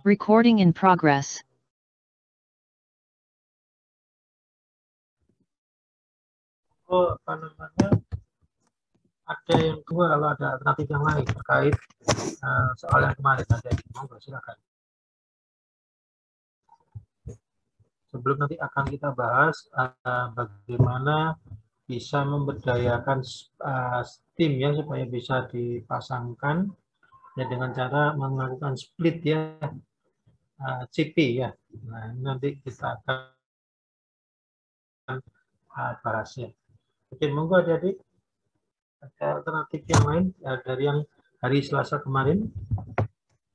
Recording in progress. Oh, apa namanya? Ada yang kedua, kalau ada alternatif yang lain terkait soal yang kemarin ada, monggo silakan. Sebelum nanti akan kita bahas bagaimana bisa memberdayakan tim ya supaya bisa dipasangkan ya dengan cara melakukan split ya, CP ya. Nah, nanti kita akan bahasnya. Oke, monggo adik-adik. Ada alternatif yang lain dari yang hari Selasa kemarin?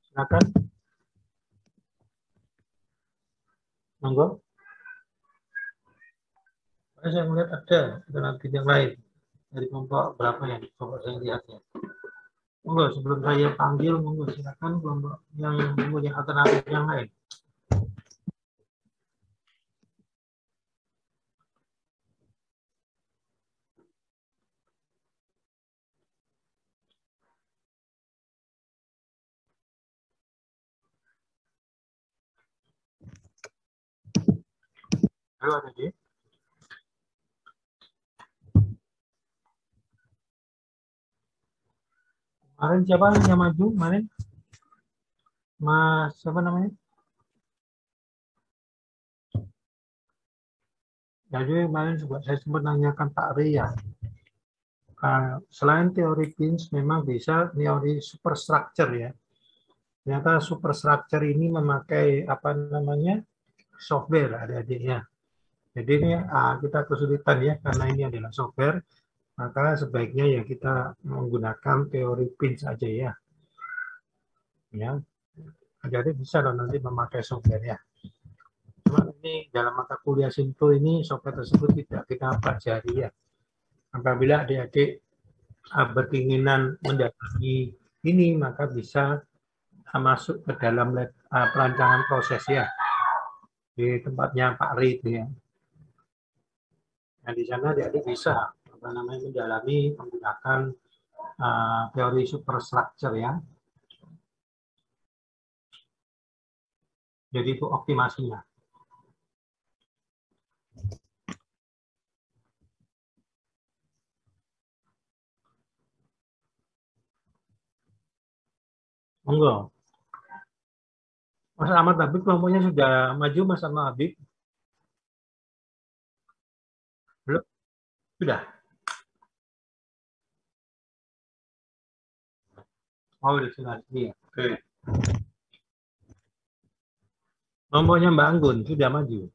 Silakan. Monggo. Saya melihat ada alternatif yang lain dari kelompok berapa ya? Kelompok saya lihat ya. Monggo, sebelum saya panggil, monggo silakan kelompok yang punya alternatif yang lain. Halo, ada di? Kemarin siapa yang maju kemarin? Mas siapa namanya? Jadi kemarin juga saya sempat nanyakan Pak Ria. Selain teori Pins, memang bisa teori superstructure ya. Ternyata superstructure ini memakai apa namanya software adik-adiknya. Jadi ini kita kesulitan ya karena ini adalah software, maka sebaiknya ya kita menggunakan teori Pins aja ya. Ya, jadi bisa loh nanti memakai software ya. Cuma ini dalam mata kuliah Simple ini software tersebut tidak kita pelajari ya. Apabila adik-adik berkeinginan mendalami ini, maka bisa masuk ke dalam perancangan proses ya di tempatnya Pak Ri itu ya. Nah di sana adik-adik bisa apa namanya mendalami menggunakan teori superstructure ya. Jadi itu optimasinya. Monggo. Mas Ahmad Habib kelompoknya sudah maju, Mas Ahmad Habib? Belum? Sudah? Oh, sudah. Iya. Oke. Kelompoknya Mbak Anggun sudah maju?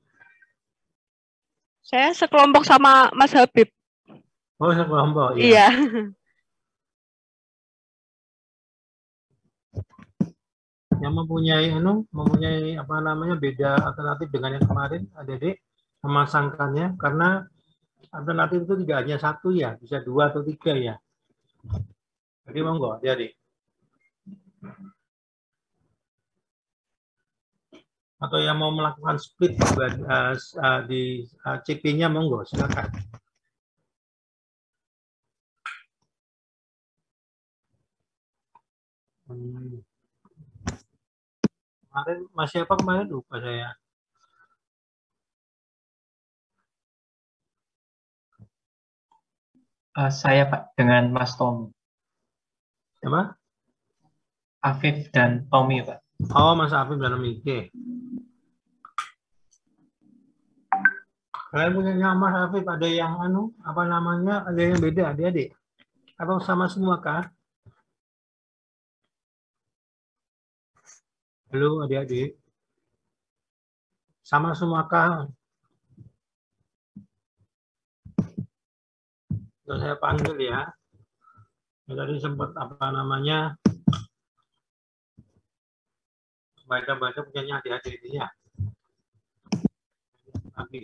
Saya sekelompok sama Mas Habib. Oh, sekelompok ya. Iya. Yang mempunyai apa namanya beda alternatif dengan yang kemarin, adik-adik memasangkannya karena alternatif itu tidak hanya satu ya, bisa 2 atau 3 ya. Jadi monggo, adik-adik. Atau yang mau melakukan split di CP-nya monggo, silakan. Kemarin masih apa kemarin lupa saya. Saya Pak dengan Mas Tommy. Siapa? Afif dan Tommy Pak. Oh, Mas Afif dan Tommy. Oke. Kalian punya Mas Afif ada yang apa namanya ada yang beda adik-adik? Atau sama semua kah? Halo adik-adik. Sama semua kah? Terus saya panggil ya. Tadi sempat apa namanya baca-baca punyanya adik-adik ini ya. Tapi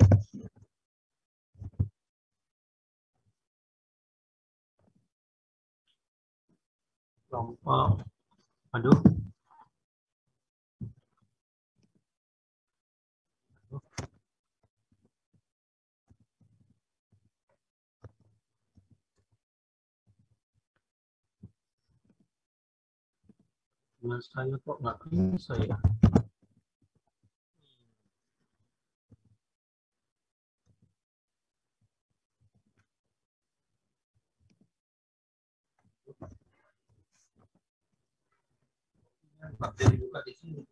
kelompok, aduh. Mas saya kok nggak bisa ya. Bakti dibuka di sini.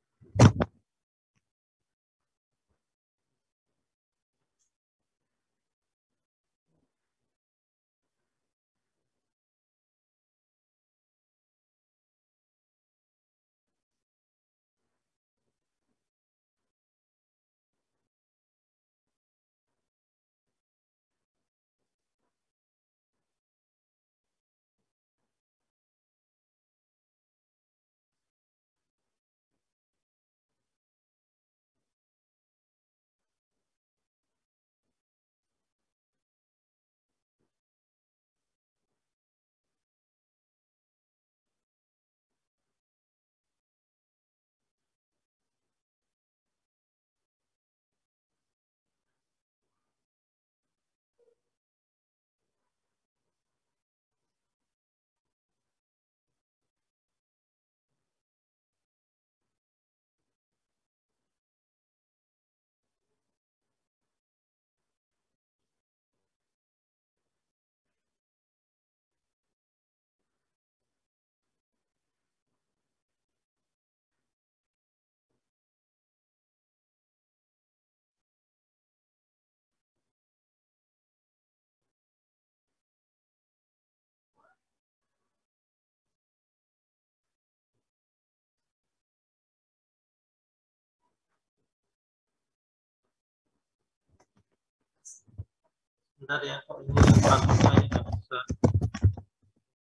Bentar ya, kok ini langsung saya nggak bisa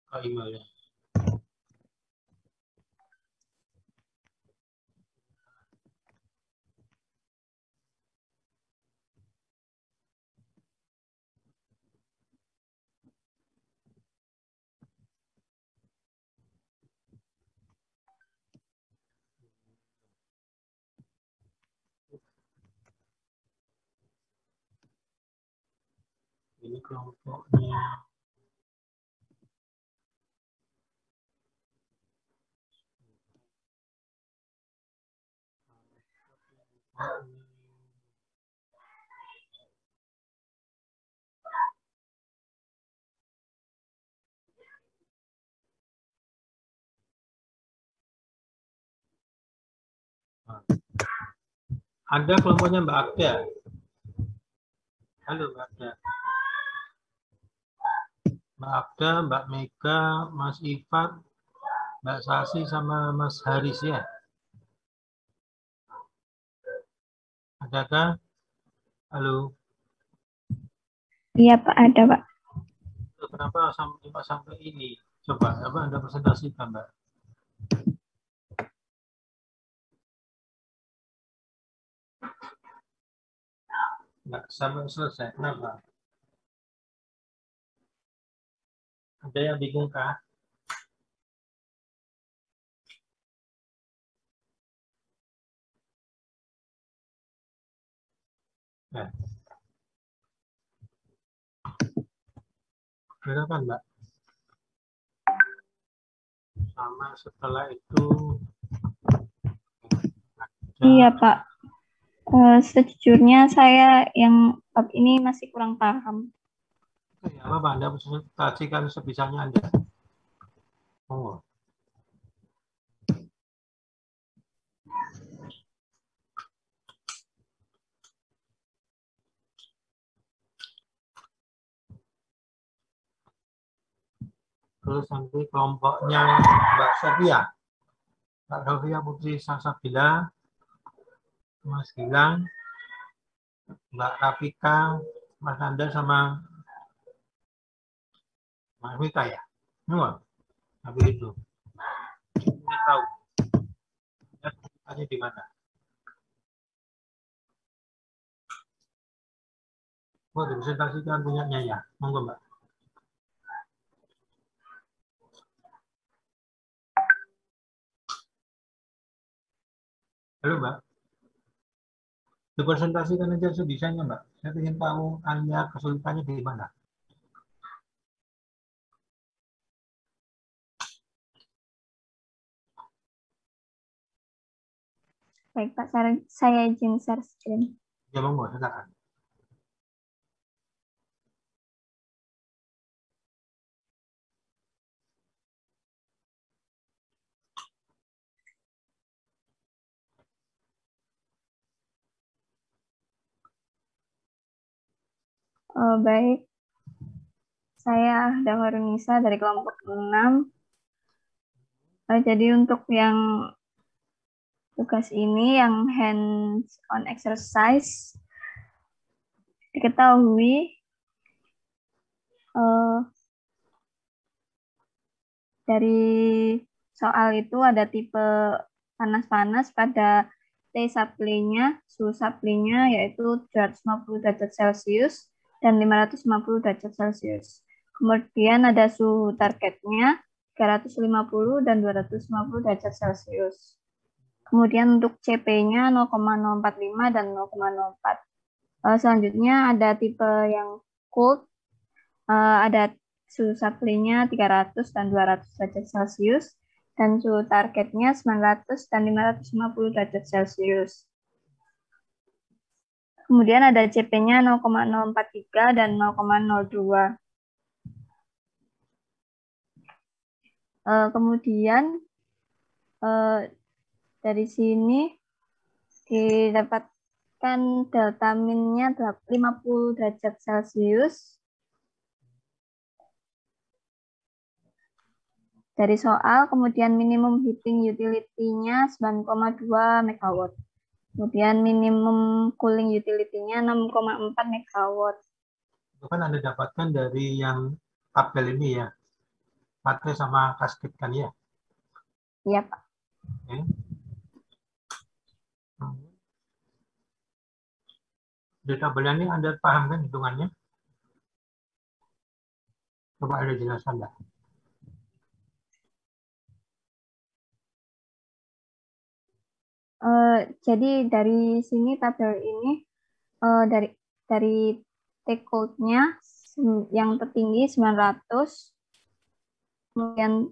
ke emailnya. Ini kelompoknya. Ada kelompoknya Mbak Agda. Halo Mbak Agda. Mbak Agda, Mbak Mega, Mas Ifat, Mbak Sasi, sama Mas Haris ya. Adakah? Halo. Iya Pak, ada Pak. Kenapa sampai ini? Coba, apa Anda presentasikan Mbak? Nggak sampai selesai. Kenapa? Ada yang bingung kah? Nah, silakan Mbak. Sama setelah itu. Iya Pak. Sejujurnya saya yang bab ini masih kurang paham. Ya, apa Anda presentasikan sebisanya Anda. Oh. Terus nanti kelompoknya Mbak Sofia. Mbak Sofia Putri Salsabila, Mas Gilang, Mbak Rafika, Mas Anda, sama Mas Mita ya. Semua. Tapi itu. Ingin tahu. Tanya di mana? Oh, dipresentasikan punyanya ya. Monggo Mbak. Halo Mbak. Dipresentasikan aja sebisanya Mbak. Saya ingin tahu Anda kesulitannya di mana. Baik Pak, saya izin share screen. Ya monggo, silakan. Baik, saya Dawarunisa dari kelompok 6. Jadi untuk yang tugas ini, yang hands-on exercise, diketahui dari soal itu ada tipe panas-panas pada T supply-nya, suhu supply-nya yaitu 750 derajat Celcius dan 550 derajat Celcius. Kemudian ada suhu targetnya 350 dan 250 derajat Celcius. Kemudian untuk CP-nya 0,045 dan 0,04. Selanjutnya ada tipe yang cold, ada suhu supply-nya 300 dan 200 derajat Celcius, dan suhu targetnya 900 dan 550 derajat Celcius. Kemudian ada CP-nya 0,043 dan 0,02. Kemudian dari sini didapatkan delta min-nya 50 derajat Celcius. Dari soal, kemudian minimum heating utility-nya 9,2 MW. Kemudian minimum cooling utility-nya 6,4 MW. Itu kan Anda dapatkan dari yang tabel ini ya, baterai sama kasket kan ya? Iya, Pak. Oke. Di tabelnya ini Anda paham kan hitungannya? Coba Anda jelaskan Mbak. Jadi dari sini tabel ini dari take cold-nya yang tertinggi 900, kemudian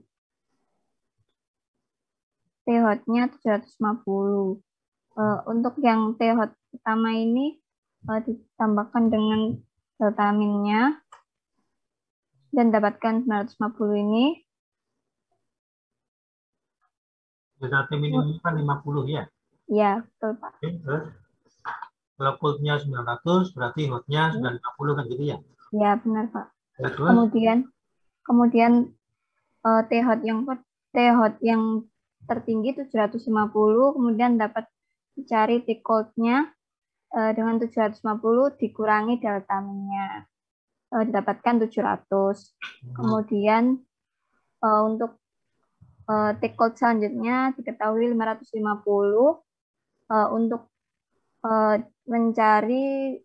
T-hot-nya 750. Untuk yang T-hot pertama ini ditambahkan dengan delta min-nya dan dapatkan 950 ini. Delta minimum kan 50 ya? Ya, betul Pak. Oke, terus kalau cold-nya 900 berarti hot-nya 950 kan gitu ya? Ya, benar Pak. Ya, terus? Kemudian T-hot yang tertinggi 750, kemudian dapat dicari T cold-nya dengan 750 dikurangi delta min-nya. Didapatkan 700. Kemudian untuk T cold selanjutnya diketahui 550. Untuk mencari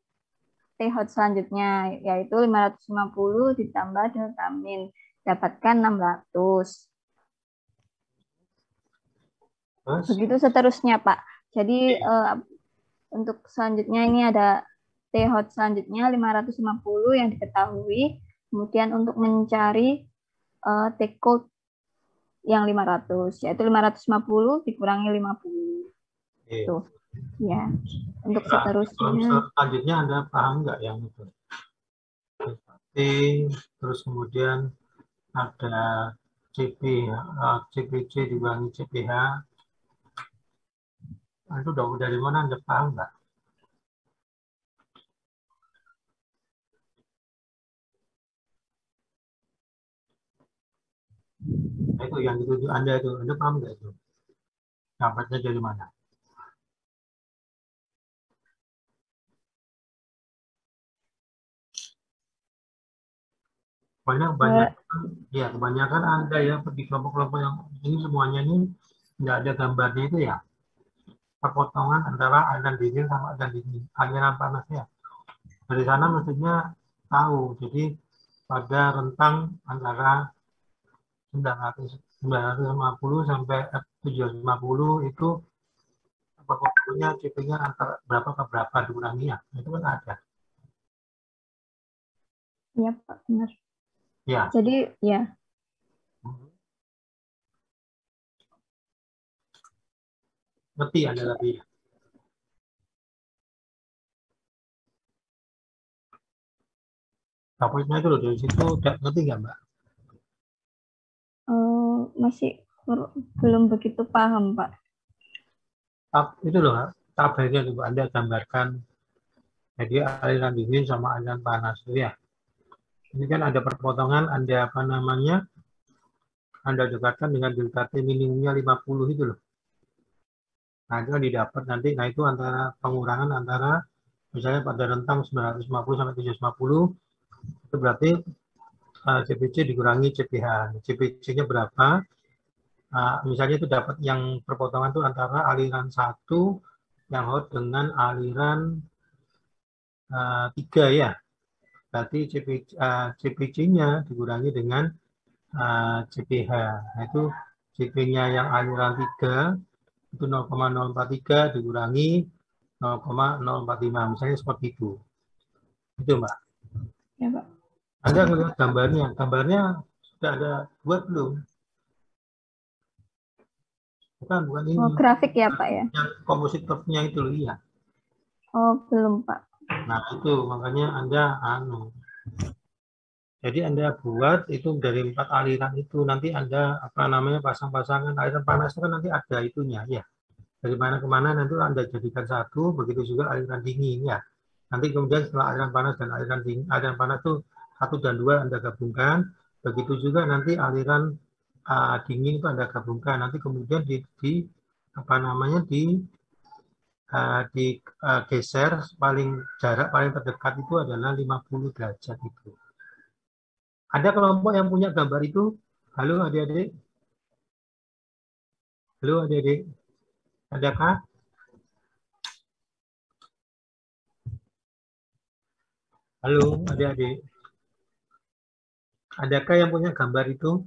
T-hot selanjutnya, yaitu 550 ditambah delta min, dapatkan 600. Begitu seterusnya, Pak. Jadi untuk selanjutnya ini ada T-hot selanjutnya 550 yang diketahui. Kemudian untuk mencari T-cold yang 500, yaitu 550 dikurangi 50. Tuh. Ya, untuk seterusnya. Selanjutnya Anda paham nggak yang itu? Terus kemudian ada CPC dikurangi CPH. Itu dari mana Anda paham nggak? Itu yang dituju Anda paham nggak itu? Dapatnya dari mana? Kebanyakan Anda ya di kelompok-kelompok yang ini semuanya ini nggak ada gambarnya itu ya, perpotongan antara aliran dingin sama aliran panasnya. Dari sana mestinya tahu. Jadi pada rentang antara 950 sampai 750 itu perpotongannya CP-nya antara berapa ke berapa dikurangi ya, itu kan ada. Iya Pak, benar. Ya. Jadi ya. Ngerti Anda lebih. Dapatnya itu loh dari situ, ngerti nggak Mbak? Masih belum begitu paham Pak. Itu loh tabelnya coba Anda gambarkan Jadi aliran dingin sama aliran panas itu ya. Ini kan ada perpotongan, ada apa namanya, Anda dekatkan dengan delta T minimumnya 50 itu loh. Nah, itu kan didapat nanti, nah itu antara pengurangan antara, misalnya pada rentang 950 sampai 750, itu berarti CPC dikurangi CPH. CPC-nya berapa? Misalnya itu dapat yang perpotongan itu antara aliran 1 yang hot dengan aliran 3 ya. Berarti CPC-nya dikurangi dengan CPH. Nah, itu CP-nya yang aliran 3 itu 0,043 dikurangi 0,045. Misalnya seperti itu. Itu, Mbak. Ya, Pak. Anda melihat gambarnya. Gambarnya sudah ada buat belum? Bukan ini. Oh, grafik ya, Pak ya? Yang composite curve-nya itu loh, iya. Oh, belum, Pak. Nah, itu makanya Anda jadi Anda buat itu dari 4 aliran itu, nanti Anda apa namanya pasang-pasangan aliran panas itu kan nanti ada itunya ya. Dari mana ke mana nanti Anda jadikan satu, begitu juga aliran dingin ya. Nanti kemudian setelah aliran panas dan aliran dingin, aliran panas itu 1 dan 2 Anda gabungkan, begitu juga nanti aliran dingin itu Anda gabungkan. Nanti kemudian apa namanya digeser jarak paling terdekat itu adalah 50 derajat itu. Ada kelompok yang punya gambar itu? Halo adik-adik? Halo adik-adik? Adakah? Halo adik-adik? Adakah yang punya gambar itu?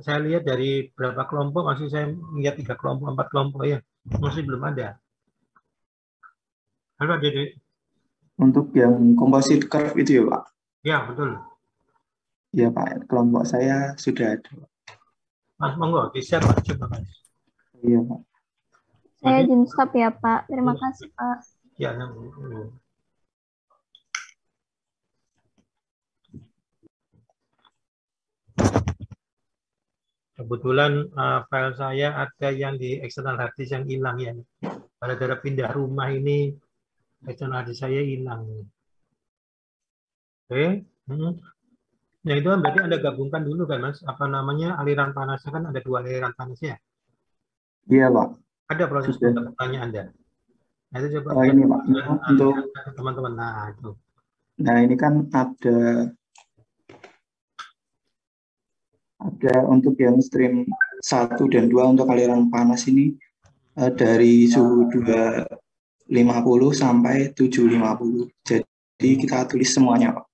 Saya lihat dari berapa kelompok, masih saya lihat 3 kelompok, 4 kelompok ya. Masih belum ada. Halo adik-adik? Untuk yang composite curve itu ya, Pak? Ya, betul. Ya, Pak. Kelompok saya sudah ada. Mas, monggo, di-share Pak, coba Mas. Iya, Pak. Saya izin stop ya, Pak. Terima kasih, Pak. Ya, kebetulan file saya ada yang di external hard disk yang hilang ya. Gara-gara pindah rumah ini external hard disk saya hilang. Oke. Nah itu kan berarti Anda gabungkan dulu kan Mas, apa namanya aliran panasnya kan ada 2 aliran panasnya. Iya, Pak. Ada proses penggabungannya Anda. Nah itu coba ini Pak, untuk teman-teman. Nah itu. Nah ini kan ada untuk yang stream 1 dan 2 untuk aliran panas ini dari suhu 250 sampai 750. Jadi kita tulis semuanya, Pak.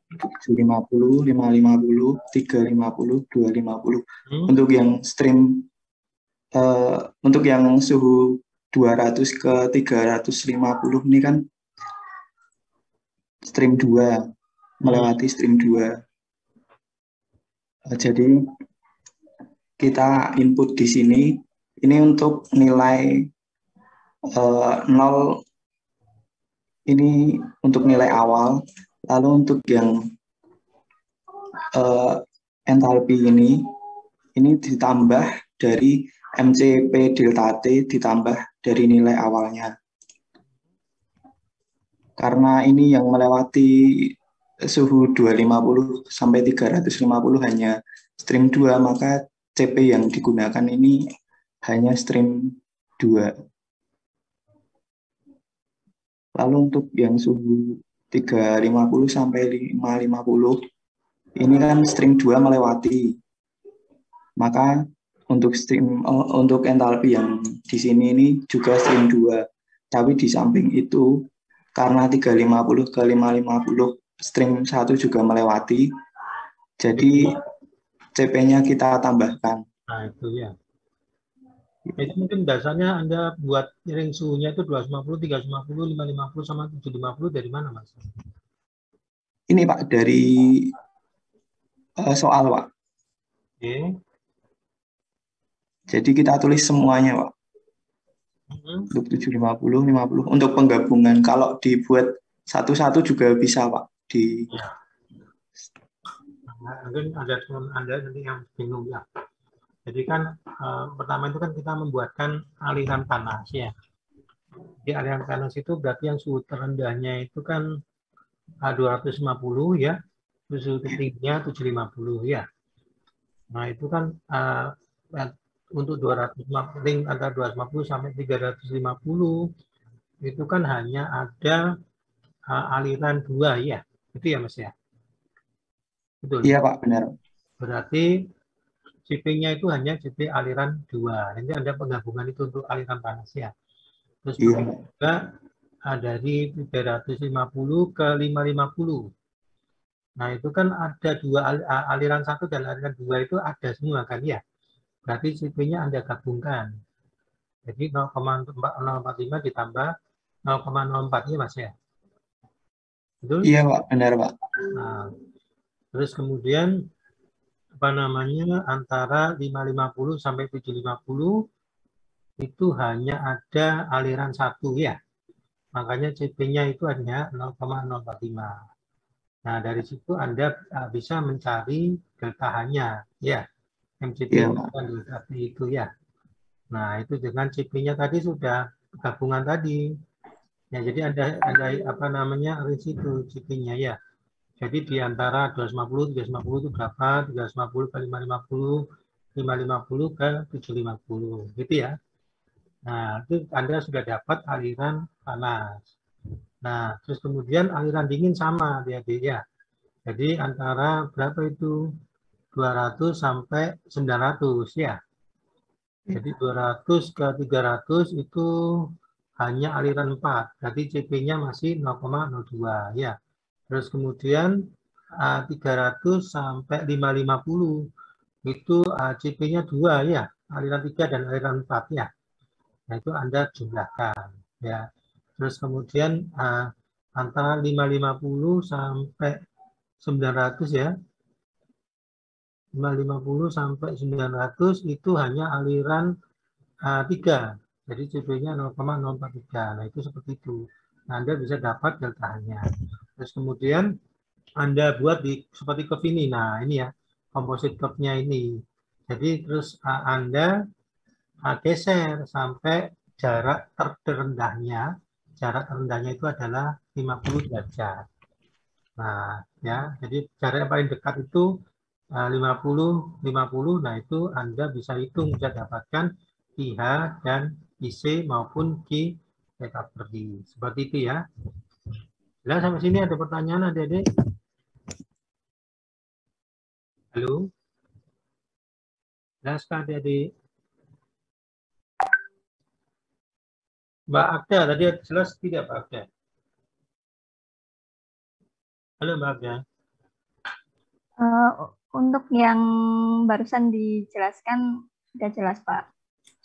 750, 550, 350, 250. Untuk yang stream untuk yang suhu 200 ke 350 ini kan stream 2, melewati stream 2. Jadi kita input di sini, ini untuk nilai 0, ini untuk nilai awal. Lalu untuk yang entalpi ini ditambah dari MCP delta T ditambah dari nilai awalnya. Karena ini yang melewati suhu 250 sampai 350 hanya stream 2, maka CP yang digunakan ini hanya stream 2. Lalu untuk yang suhu 350 sampai 550 ini kan stream 2 melewati. Maka untuk entalpi yang di sini ini juga stream 2. Tapi di samping itu karena 350 ke 550 stream 1 juga melewati. Jadi CP-nya kita tambahkan. Nah, itu ya. Itu mungkin dasarnya Anda buat ring suhunya itu 250, 350, 550 sama 750 dari mana, Mas? Ini Pak dari soal, Pak. Oke. Jadi kita tulis semuanya, Pak. Untuk 750, 50 untuk penggabungan. Kalau dibuat satu-satu juga bisa, Pak. Ya. Mungkin ada teman Anda nanti yang bingung ya. Jadi kan pertama itu kan kita membuatkan aliran panas ya. Di aliran panas itu berarti yang suhu terendahnya itu kan 250 ya, terus suhu tertingginya 750 ya. Nah itu kan untuk 250 ring antara 250 sampai 350 itu kan hanya ada aliran 2 ya, itu ya Mas ya. Betul. Iya Pak, benar. Berarti CP-nya itu hanya CP aliran 2. Nanti ada penggabungan itu untuk aliran panas ya. Terus Iya. juga dari 350 ke 550. Nah, itu kan ada aliran 1 dan aliran 2 itu ada semua kan ya. Berarti CP-nya Anda gabungkan. Jadi 0,045 ditambah 0,04 ya Mas ya. Betul? Iya Pak, benar Pak. Nah, terus kemudian antara 550 sampai 750 itu hanya ada aliran 1 ya. Makanya CP-nya itu hanya 0,045. Nah, dari situ Anda bisa mencari delta H-nya ya. MCT Iya, itu ya. Nah, itu dengan CP-nya tadi sudah gabungan tadi. Ya, jadi ada range itu CP-nya ya. Jadi di antara 250, 350 itu berapa? 350 ke 550, 550 ke 750, gitu ya. Nah, itu Anda sudah dapat aliran panas. Nah, terus kemudian aliran dingin sama dia ya. Jadi antara berapa itu? 200 sampai 900 ya. Jadi 200 ke 300 itu hanya aliran 4. Berarti CP-nya masih 0,02 ya. Terus kemudian 300 sampai 550 itu CP-nya 2 ya, aliran 3 dan aliran 4 ya. Nah, itu Anda jumlahkan ya. Terus kemudian antara 550 sampai 900 ya. 550 sampai 900 itu hanya aliran 3. Jadi CP-nya 0,043. Nah, itu seperti itu. Nah, Anda bisa dapat delta-nya. Terus kemudian Anda buat seperti curve ini. Nah, ini ya, composite curve-nya ini. Jadi terus Anda geser sampai jarak terendahnya. Jarak terendahnya itu adalah 50 derajat. Nah, ya, jadi jarak yang paling dekat itu 50. Nah, itu Anda bisa hitung, bisa dapatkan IH dan IC maupun Q recovery. Seperti itu ya. Jelas sampai sini ada pertanyaan adik-adik? Halo? Jelas kan adik-adik? Mbak Agda, tadi jelas tidak Mbak Agda? Halo Mbak Agda. Untuk yang barusan dijelaskan sudah jelas Pak.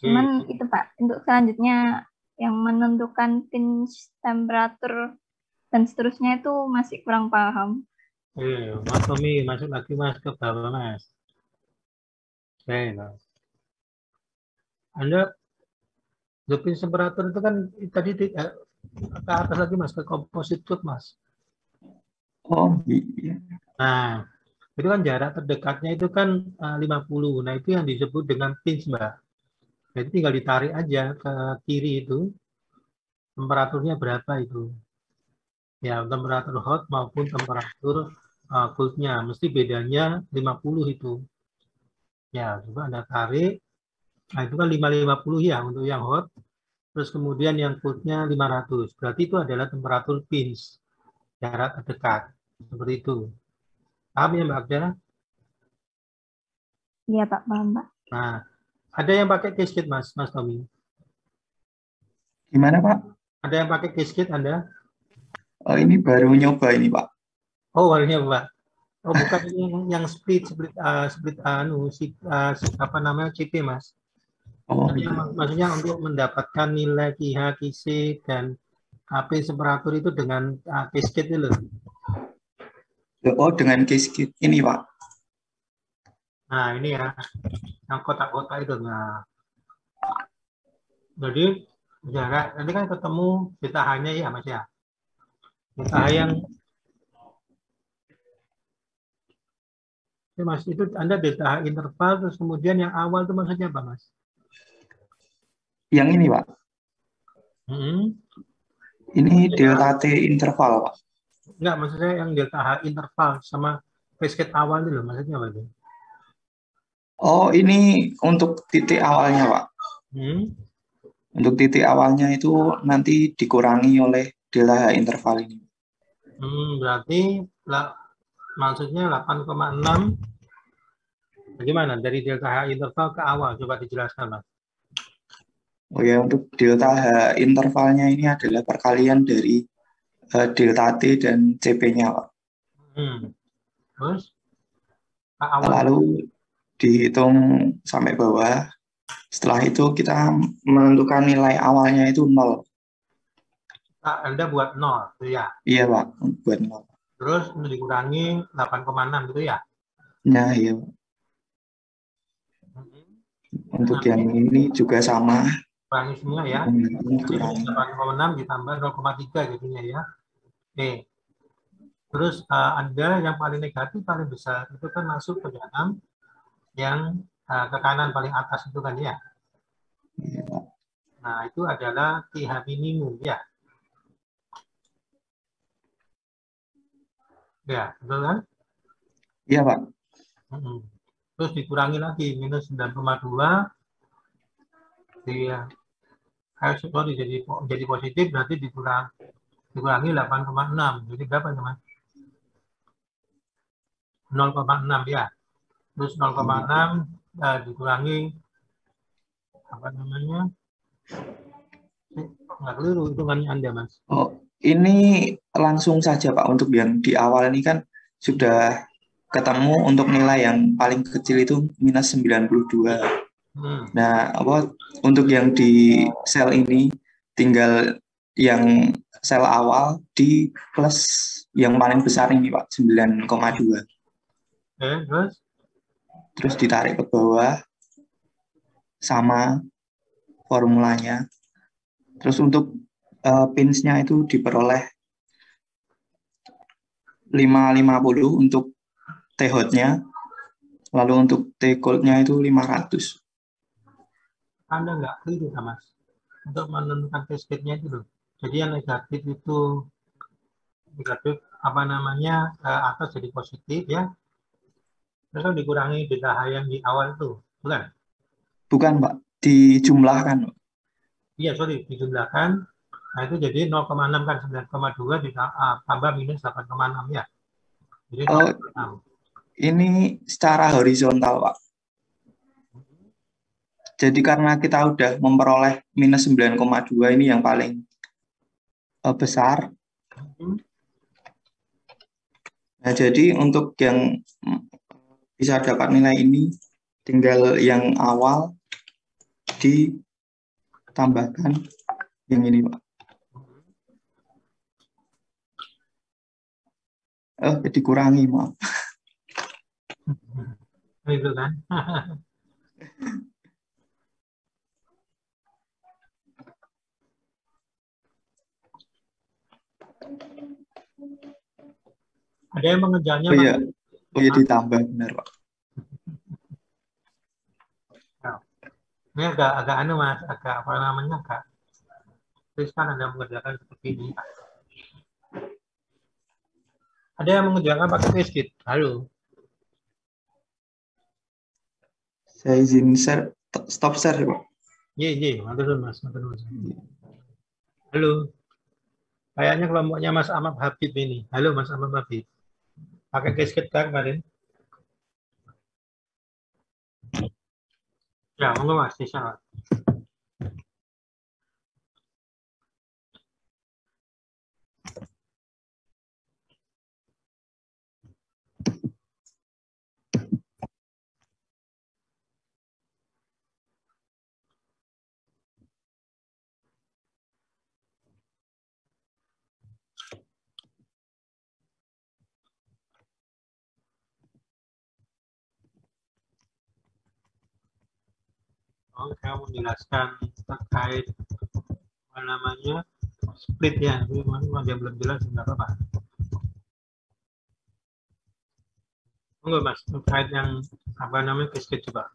Cuman itu Pak, untuk selanjutnya yang menentukan pinch temperatur dan seterusnya itu masih kurang paham. Mas Tommy, masuk lagi Mas ke bawah Mas. Oke, Mas. Anda pinch temperatur itu kan tadi ke atas lagi Mas, ke composite curve Mas. Oh iya. Nah, itu kan jarak terdekatnya itu kan 50. Nah, itu yang disebut dengan pinch Mbak. Jadi tinggal ditarik aja ke kiri itu, temperaturnya berapa itu. Ya, temperatur hot maupun temperatur cold-nya. Mesti bedanya 50 itu. Ya, coba Anda tarik. Nah, itu kan 550 ya untuk yang hot. Terus kemudian yang cold-nya 500. Berarti itu adalah temperatur pinch. Jarak terdekat. Seperti itu. Paham ya Mbak Agda? Iya Pak, paham Pak. Nah, ada yang pakai cascade Mas Tommy? Gimana Pak? Ada yang pakai cascade Anda? Oh ini baru nyoba ini Pak. Oh, warnanya Mbak. Oh, bukan yang split apa namanya CP Mas. Oh iya. Maksudnya untuk mendapatkan nilai QH, QC dan AP temperatur itu dengan cascade itu loh. Oh dengan cascade ini Pak. Nah, ini ya. Yang kotak-kotak itu. Nah. Jadi jarak nanti kan ketemu delta H-nya ya Mas ya. Delta H yang Mas itu Anda delta H interval terus kemudian yang awal itu maksudnya apa Mas? Yang ini Pak. Hmm. Ini delta T interval, Pak. Enggak, maksudnya yang delta H interval sama cascade awal itu loh, maksudnya apa itu? Oh, ini untuk titik awalnya, Pak. Hmm. Untuk titik awalnya itu nanti dikurangi oleh delta H interval ini. Berarti maksudnya 8,6 bagaimana dari delta H interval ke awal? Coba dijelaskan, Mas. Oh ya, untuk delta H intervalnya ini adalah perkalian dari delta T dan CP-nya, Pak. Terus ke awal. Lalu dihitung sampai bawah. Setelah itu kita menentukan nilai awalnya itu 0. Anda buat 0, gitu ya? Iya, Pak, buat 0. Terus dikurangi 8,6 gitu ya? Nah, iya, Pak. Untuk yang ini juga sama. Kurangi semua ya. Kurangi. 8,6 ditambah 0,3 jadinya ya. Oke. Terus Anda yang paling negatif, paling besar, itu kan masuk ke dalam yang ke kanan paling atas itu kan ya? Iya, Pak. Nah, itu adalah TH minimum ya. Ya, betul kan? Iya, Pak. Terus dikurangi lagi minus 9,2 jadi positif, berarti dikurangi 8,6. Jadi berapa ya, Mas? 0,6 ya. Terus 0,6 dikurangi apa namanya? Nggak keliru hitungannya Anda, Mas. Oh, ini langsung saja, Pak. Untuk yang di awal ini kan sudah ketemu untuk nilai yang paling kecil itu minus 92. Nah, untuk yang di sel ini tinggal yang sel awal di plus yang paling besar ini, Pak, 9,2. Terus ditarik ke bawah sama formulanya. Terus untuk pins-nya itu diperoleh 550 untuk T-hot-nya. Lalu untuk T-cold-nya itu 500. Anda nggak keliru, Mas, untuk menentukan cascade-nya itu loh. Jadi yang negatif itu negatif apa namanya atas jadi positif ya. Terus kan dikurangi delta H yang di awal itu, bukan? Bukan, Pak, dijumlahkan. Iya, sorry, dijumlahkan. Nah, itu jadi 0,6 kan 9,2 ditambah minus 8,6 ya. Jadi 0,6. Ini secara horizontal, Pak. Jadi karena kita udah memperoleh minus 9,2 ini yang paling besar. Nah, jadi untuk yang bisa dapat nilai ini, tinggal yang awal ditambahkan yang ini, Pak. Dikurangi, maaf. Itu kan. Ada yang mengejarnya, Pak? Oh iya, ditambah, benar, Pak. Ini agak anu, Mas, agak apa namanya, agak riskan Anda mengerjakan seperti ini. Ada yang mengerjakan pakai cascade? Halo. Saya izin share, stop share, Pak. Iya, matur Mas, Halo. Kayaknya kelompoknya Mas Ahmad Habib ini. Halo, Mas Ahmad Habib. Pakai cascade kan kemarin? Ya, monggo Mas, bisa. Saya menjelaskan terkait apa namanya split ya, tapi dia belum jelas nggak apa-apa. Monggo Mas, terkait yang apa namanya cascade coba.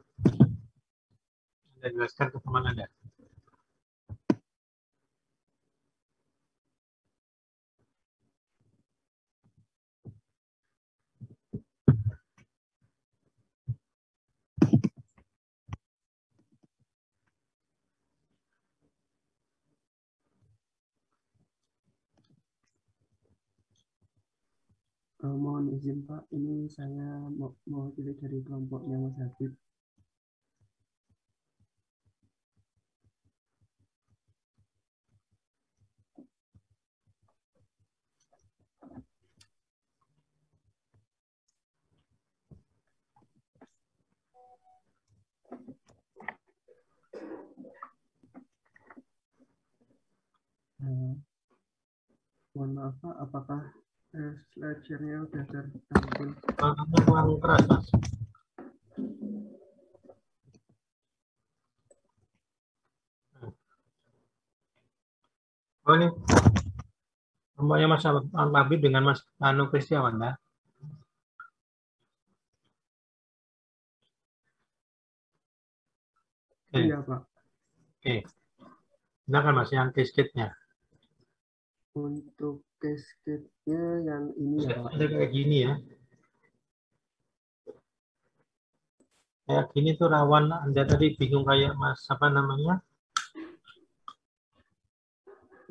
Anda jelaskan ke teman Anda. Mohon izin Pak, ini saya mau pilih dari kelompoknya Mas Habib. Mohon maaf Pak, apakah slide share-nya sudah tertampil? Kurang keras, Mas. Oh, ini kelompoknya Mas Habib dengan Mas Anu Kristiawan, ya? Oke. Iya Pak. Oke. Silakan Mas, yang cascade-nya. Untuk cascade-nya yang ini ya Pak. Ada kayak gini ya. Kayak gini tuh rawan, Anda tadi bingung kayak Mas, apa namanya?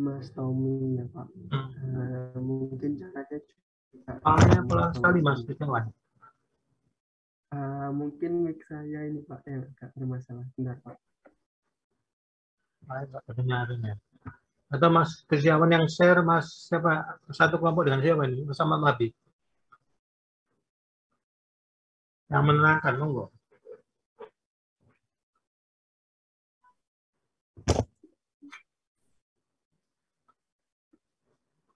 Mas Tommy ya Pak. Mungkin caranya juga Soalnya pelan sekali Mas Kristiawan. mungkin mic saya ini Pak yang agak bermasalah. Bentar Pak. Nggak kedengaran ya. Atau Mas Kristiawan yang share, Mas siapa? Satu kelompok dengan siapa ini? Bersama Habib. Yang menerangkan, monggo.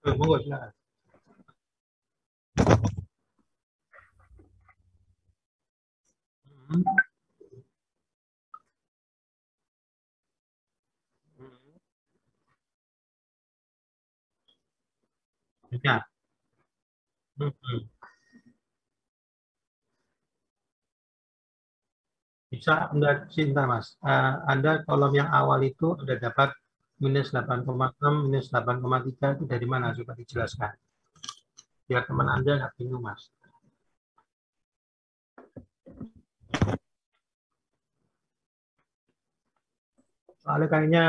Monggo silakan. Ya. Bisa Anda cinta Mas. Anda kolom yang awal itu Anda dapat minus 8,6, minus 8,3 itu dari mana? Coba dijelaskan. Biar teman Anda nggak bingung Mas. Soalnya kayaknya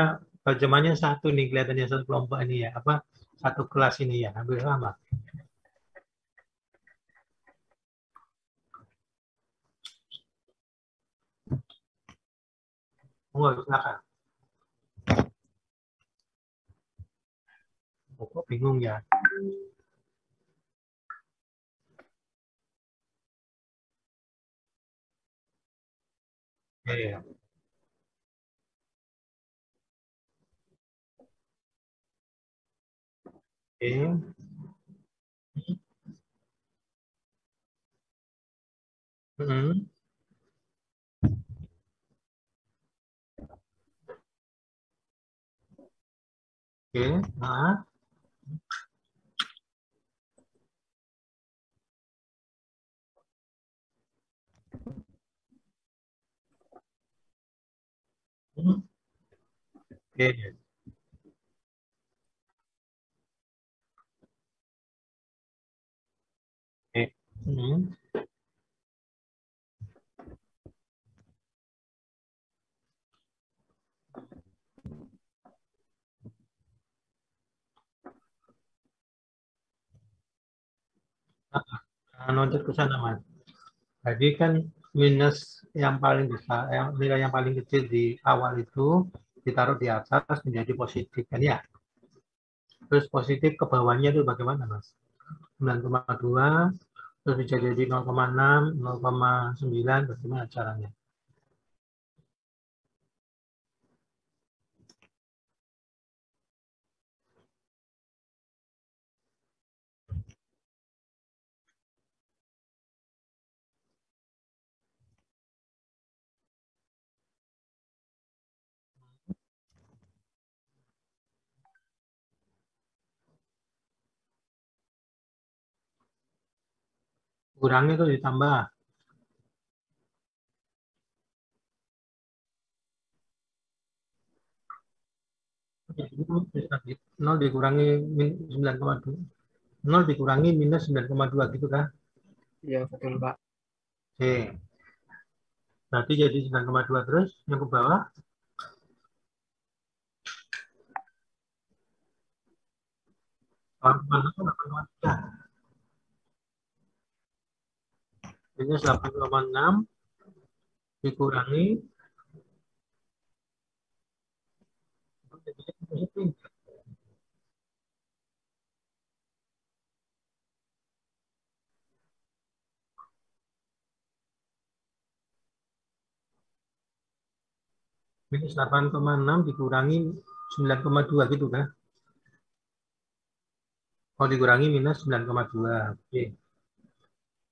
terjemahnya satu nih, kelihatannya satu kelompok ini ya. Apa? Satu kelas ini ya, hampir sama. Monggo silakan. Oh, kok bingung ya? Ya. Oke. Oke. Nah. Oke. Oke. Lanjut ke sana Mas. Jadi kan minus yang paling besar, nilai yang paling kecil di awal itu ditaruh di atas menjadi positif kan ya. Terus positif ke bawahnya itu bagaimana Mas? 9,2 terus bisa jadi 0,6, 0,9 bagaimana caranya? Kurangnya itu ditambah. Nol dikurangi 9,2. 0 dikurangi minus 9,2 gitu kan? Iya betul Pak. Oke. Berarti jadi 9,2 terus yang ke bawah. minus 8,6 dikurangi minus 8,6 dikurangi 9,2 gitu kan? Oh, dikurangi minus 9,2. Oke.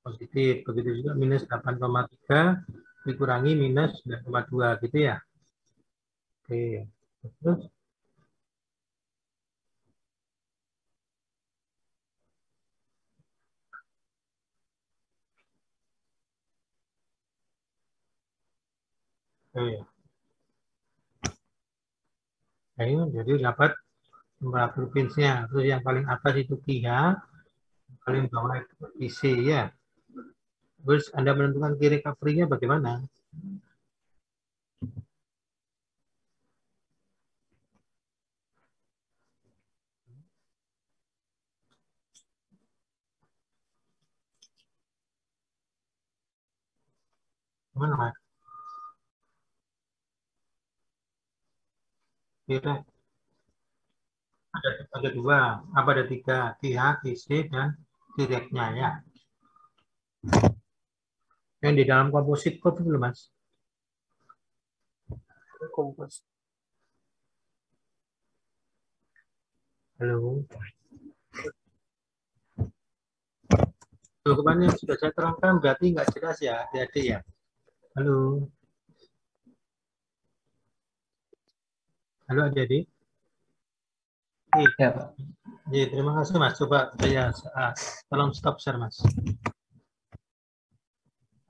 Positif. Begitu juga minus 8,3 dikurangi minus 9,2 gitu ya. Oke. Terus oke. Nah, ini jadi dapat jumlah provinsinya. Terus yang paling atas itu KIA, paling bawah itu IC ya. Terus Anda menentukan key recovery-nya bagaimana? Gimana, Mas? Kira ada dua, apa ada tiga, KIA, IC, dan direknya ya. Yang di dalam komposit code itu, Mas. Kompos. Halo. Dokumen yang sudah saya terangkan berarti nggak jelas ya, adik-adik ya. Halo. Halo adik-adik. Ya, Pak. Ya, terima kasih Mas. Coba saya tolong stop share Mas.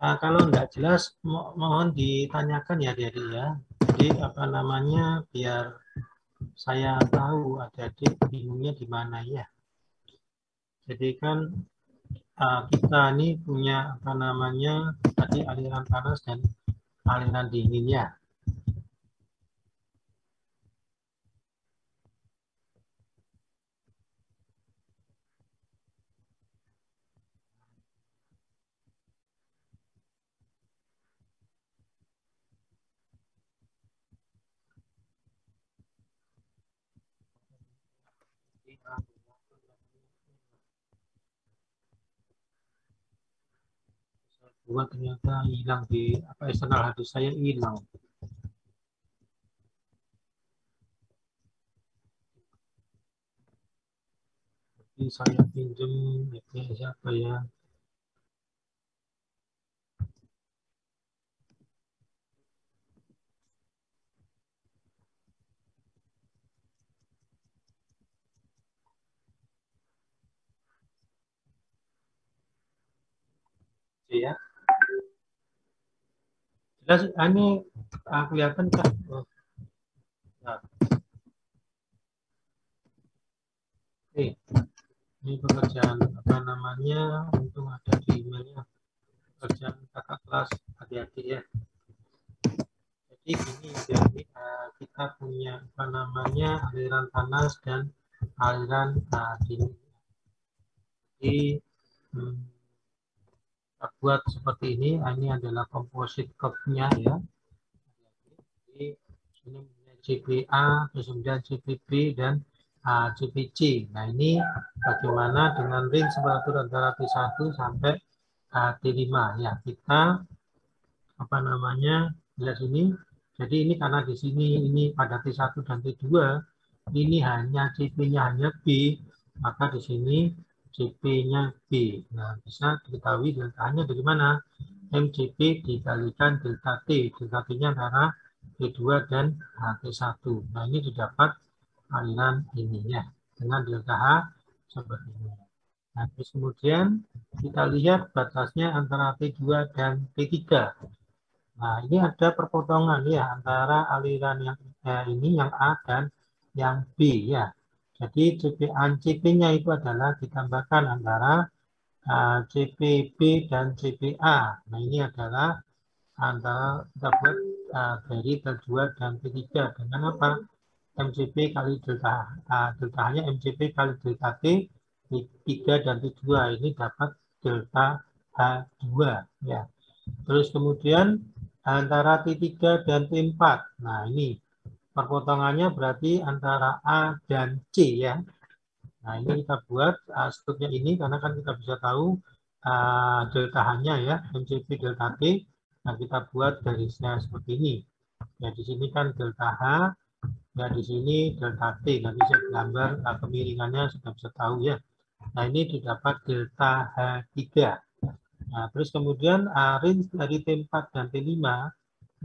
Kalau nggak jelas mohon ditanyakan ya adik-adik ya. Jadi apa namanya biar saya tahu adik-adik bingungnya di mana ya. Jadi kan kita ini punya apa namanya tadi aliran panas dan aliran dingin ya. Buat ternyata hilang di apa eksternal hard disk saya hilang. Jadi saya pinjam siapa ya? Ya. Jelas ini kelihatan kan? Nah. Ini pekerjaan apa namanya? Untung ada di emailnya. Pekerjaan kakak kelas hati-hati ya. Jadi gini, jadi kita punya apa namanya aliran panas dan aliran dingin. Jadi kita buat seperti ini. Ini adalah komposit curve-nya ya. Jadi ini CPA, kemudian CPB dan CPC. Nah ini bagaimana dengan ring temperatur antara T1 sampai T5 ya. Kita apa namanya lihat sini. Jadi ini karena di sini ini pada T1 dan T2 ini hanya CP-nya hanya B, maka di sini CP-nya B. Nah bisa diketahui deltanya dari mana? MCP dikalikan delta T. Delta T-nya antara T2 dan T1. Nah ini didapat aliran ini ya dengan delta H seperti ini. Nah, terus kemudian kita lihat batasnya antara T2 dan T3. Nah, ini ada perpotongan ya antara aliran yang ini yang A dan yang B ya. Jadi CP-nya itu adalah ditambahkan antara CPB dan CPA. Nah, ini adalah antara kita buat dari T2 dan T3 dengan apa? MCP kali delta deltanya MCP kali delta T 3 dan T2 ini dapat delta H H2 ya. Terus kemudian antara T3 dan T4. Nah, ini perpotongannya berarti antara A dan C ya. Nah, ini kita buat struknya ini karena kan kita bisa tahu delta H-nya ya, MCV delta T. Nah, kita buat garisnya seperti ini. Ya, di sini kan delta H, ya di sini delta T. Nanti saya gambar kemiringannya sudah bisa tahu ya. Nah, ini didapat delta H3. Nah, terus kemudian range dari T4 dan T5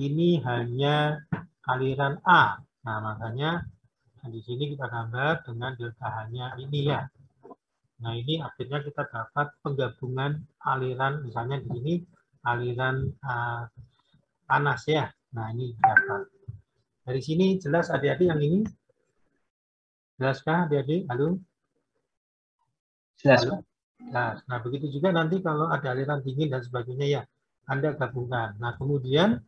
ini hanya aliran A. Nah, makanya di sini kita gambar dengan delta H-nya ini ya. Nah, ini akhirnya kita dapat penggabungan aliran, misalnya di sini aliran panas ya. Nah, ini dapat. Dari sini jelas adik-adik yang ini? Jelaskah adik-adik? Halo? Jelas, Halo? Jelas. Nah, begitu juga nanti kalau ada aliran dingin dan sebagainya ya, Anda gabungkan. Nah, kemudian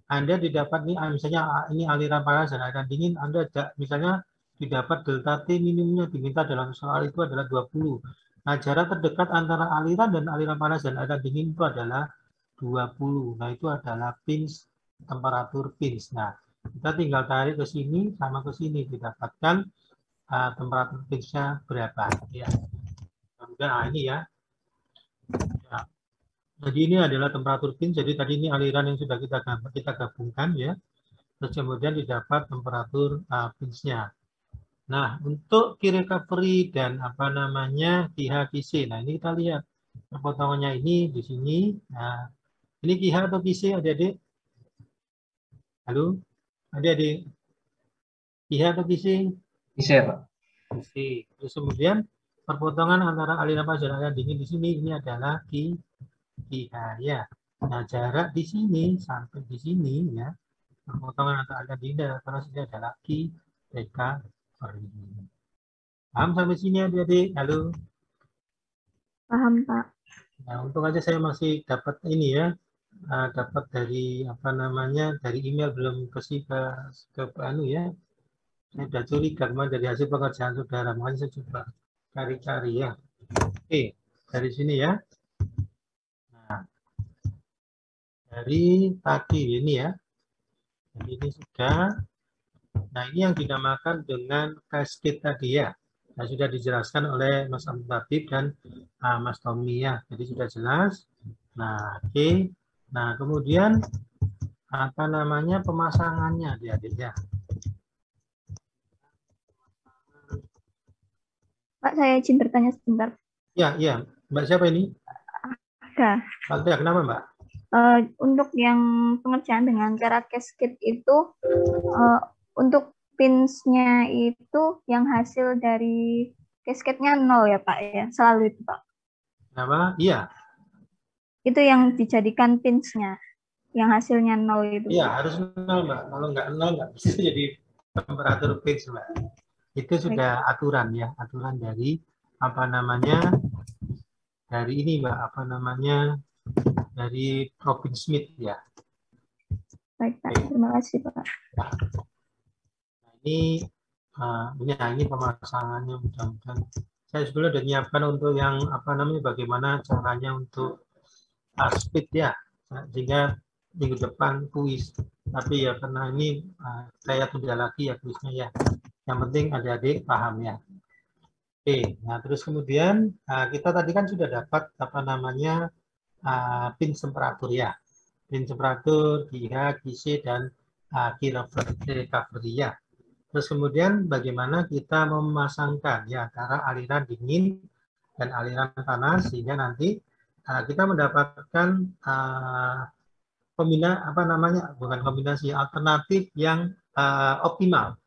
Anda didapat nih, misalnya ini aliran panas dan aliran dingin, Anda misalnya didapat delta T minimumnya diminta dalam soal itu adalah 20. Nah, jarak terdekat antara aliran dan aliran panas dan aliran dingin itu adalah 20. Nah, itu adalah pinch, temperatur pinch. Nah, kita tinggal tarik ke sini sama ke sini, didapatkan temperatur pinch-nya berapa. Ya. Nah, ini ya. Ya. Jadi ini adalah temperatur pinch. Jadi tadi ini aliran yang sudah kita gabungkan ya. Terus kemudian didapat temperatur pinch-nya. Nah, untuk key recovery dan apa namanya KH KC. Nah, ini kita lihat potongannya ini di sini. Nah, ini KH atau KC adik-adik? Halo? Adik-adik? KH atau KC? bisa Pak. KC. Terus kemudian perpotongan antara aliran panas dan aliran dingin di sini ini adalah KH ya. Nah, jarak di sini sampai di sini ya. Perpotongan antara aliran dingin dan panas ini adalah KH. Paham sampai sini adik-adik? Halo? Paham, Pak. Nah, untung aja saya masih dapat ini ya, dapat dari apa namanya, dari email belum ke anu ya. Saya sudah curiga kemarin dari hasil pekerjaan saudara, makanya saya coba cari-cari ya. Oke, dari sini ya. Nah, dari tadi ini ya. Jadi ini sudah. Nah, ini yang dinamakan dengan cascade tadi ya. Nah, sudah dijelaskan oleh Mas Abdul Habib dan Mas Tommy ya. Jadi sudah jelas. Nah, oke. Nah, kemudian apa namanya pemasangannya adik-adik ya. Pak, saya izin bertanya sebentar. Ya, iya. Mbak siapa ini? Ada. Mbak, kenapa Mbak? Untuk yang pengerjaan dengan cara cascade itu, untuk pins-nya itu yang hasil dari cascade-nya 0 ya Pak ya, selalu itu Pak. Kenapa? Iya. Itu yang dijadikan pins-nya, yang hasilnya 0 itu. Iya, harus 0 Mbak. Kalau nggak 0 nggak bisa jadi temperatur pins Mbak. Itu sudah aturan ya, aturan dari apa namanya, dari ini Mbak, apa namanya, dari Robin Smith ya. Baik Pak, terima kasih Pak. Nah, ini pemasangannya mudah-mudahan. Saya sebelumnya sudah menyiapkan untuk yang apa namanya, bagaimana caranya untuk speed ya, sehingga minggu depan kuis. Tapi ya karena ini saya tunda lagi ya kuisnya ya. Yang penting adik-adik paham ya. Oke, nah terus kemudian kita tadi kan sudah dapat apa namanya pin temperatur ya. Pin temperatur, KH, KC, dan key recovery ya. Terus kemudian bagaimana kita memasangkan ya antara aliran dingin dan aliran panas sehingga nanti kita mendapatkan kombinasi alternatif yang optimal.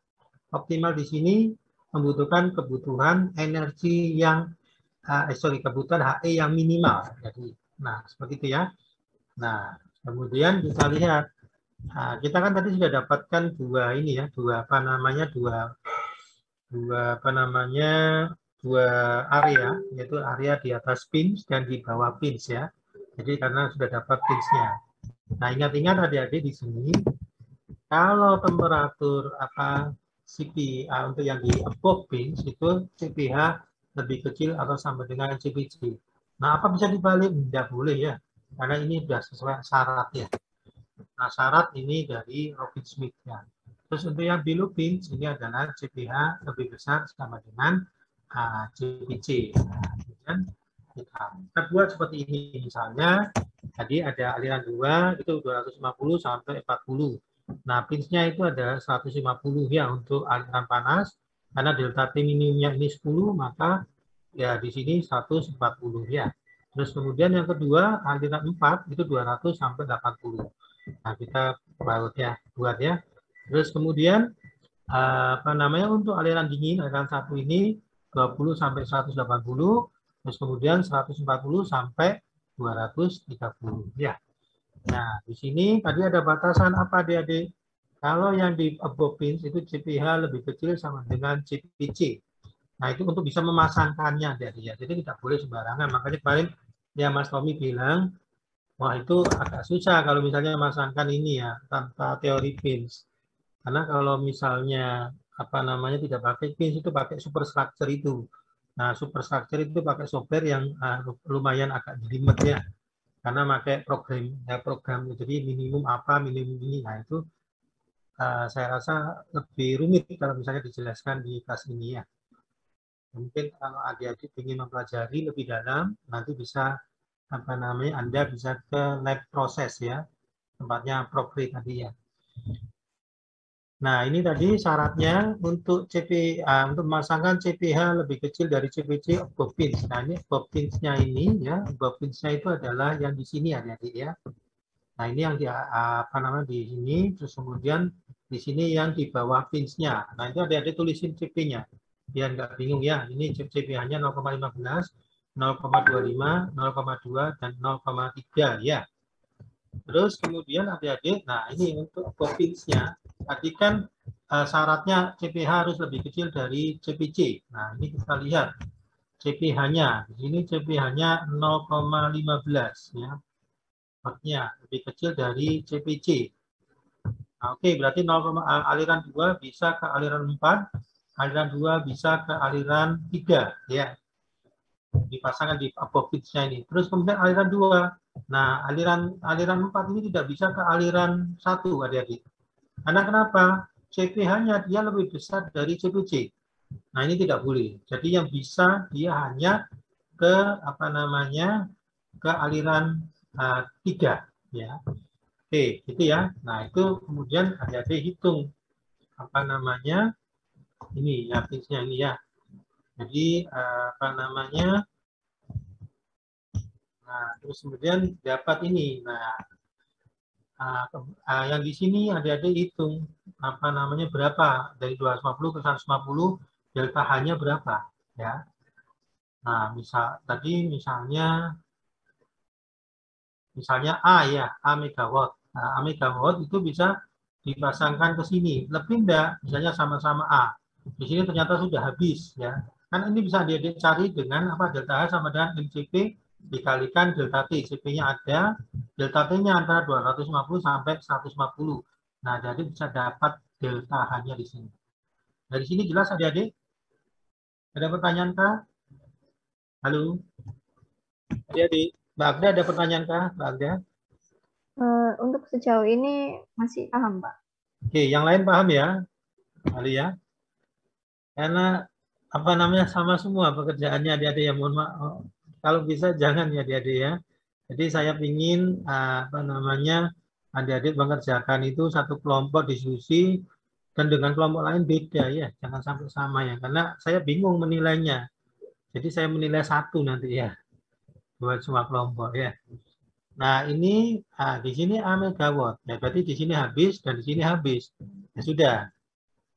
Optimal di sini membutuhkan kebutuhan energi yang kebutuhan HE yang minimal. Jadi, nah seperti itu ya. Nah, kemudian kita lihat, kita kan tadi sudah dapatkan dua area, yaitu area di atas pins dan di bawah pins ya. Jadi karena sudah dapat pinsnya. Nah, ingat-ingat adik-adik di sini, kalau temperatur CP untuk yang di above pins itu CPH lebih kecil atau sama dengan CPC. Nah, apa bisa dibalik? Tidak boleh ya, karena ini sudah sesuai syarat ya. Nah, syarat ini dari Robin Smith ya. Terus untuk yang below pinch ini adalah CPH lebih besar sama dengan CPC. Nah, kemudian kita buat seperti ini. Misalnya tadi ada aliran 2 itu 250 sampai 40. Nah, pinch-nya itu ada 150 ya untuk aliran panas. Karena delta T minimumnya ini 10, maka ya di sini 140 ya. Terus kemudian yang kedua aliran 4 itu 200 sampai 80. Nah, kita buat ya. Terus kemudian apa namanya untuk aliran dingin, aliran 1 ini 20 sampai 180, terus kemudian 140 sampai 230 ya. Nah, di sini tadi ada batasan apa adik-adik? Kalau yang di above pinch itu CPH lebih kecil sama dengan CPC. Nah, itu untuk bisa memasangkannya adik-adik ya. Jadi tidak boleh sembarangan. Makanya kemarin ya Mas Tommy bilang, wah itu agak susah kalau misalnya memasangkan ini ya tanpa teori pinch. Karena kalau misalnya apa namanya tidak pakai pinch itu pakai superstructure itu. Nah, superstructure itu pakai software yang lumayan agak jelimet ya. Karena pakai program jadi minimum apa minimum ini. Nah, itu saya rasa lebih rumit kalau misalnya dijelaskan di kelas ini ya. Mungkin kalau adik-adik ingin mempelajari lebih dalam, nanti bisa apa namanya Anda bisa ke lab proses ya, tempatnya Progre tadi ya. Nah, ini tadi syaratnya untuk untuk memasangkan CPH lebih kecil dari CPC above pinch. Nah, ini above pinch-nya ini ya, above pinch-nya itu adalah yang di sini adik-adik ya. Nah, ini yang di apa namanya di sini, terus kemudian di sini yang di bawah pinch-nya. Nah, itu adik-adik tulisin CP-nya. Biar nggak bingung ya. Ini CPH-nya 0,15, 0,25, 0,2 dan 0,3 ya. Terus kemudian adik-adik, nah ini untuk above pinch-nya. Tadi kan syaratnya CPH harus lebih kecil dari CPC. Nah, ini kita lihat CPH-nya. Di sini CPH-nya 0,15 ya. Maksudnya lebih kecil dari CPC. Nah, oke, berarti aliran 2 bisa ke aliran 4, aliran 2 bisa ke aliran 3 ya. Dipasangkan di above pinch-nya ini. Terus kemudian aliran 2. Nah, aliran 4 ini tidak bisa ke aliran 1 adik-adik. Karena kenapa? CPH-nya dia lebih besar dari CPC. Nah, ini tidak boleh. Jadi yang bisa dia hanya ke apa namanya? Ke aliran 3 ya. Oke, gitu ya. Nah, itu kemudian adik-adik hitung apa namanya? Ini ya pinch-nya ini ya. Jadi apa namanya? Nah, terus kemudian dapat ini. Nah, yang di sini adik-adik hitung apa namanya berapa dari 250 ke 150 delta H-nya berapa ya. Nah, misalnya A ya, A megawatt. Nah, A megawatt itu bisa dipasangkan ke sini. Lebih enggak? Misalnya sama-sama A. Di sini ternyata sudah habis ya. Kan ini bisa adik-adik cari dengan apa delta H sama dengan MCP dikalikan delta T. CP-nya ada, delta T-nya antara 250 sampai 150. Nah, jadi bisa dapat delta H-nya di sini. Dari sini jelas adik-adik? Ada pertanyaan kah? Halo? Adik-adik, Mbak Agda ada pertanyaan kah? Mbak Agda? Untuk sejauh ini masih paham, Pak. Oke, yang lain paham ya? Kali ya? Karena apa namanya sama semua pekerjaannya adik-adik ya, mohon maaf. Kalau bisa jangan ya adik-adik ya. Jadi saya ingin apa namanya adik-adik mengerjakan itu satu kelompok diskusi dan dengan kelompok lain beda ya, jangan sampai sama ya. Karena saya bingung menilainya. Jadi saya menilai satu nanti ya buat semua kelompok ya. Nah ini di sini A megawatt ya, berarti di sini habis dan di sini habis. Ya sudah.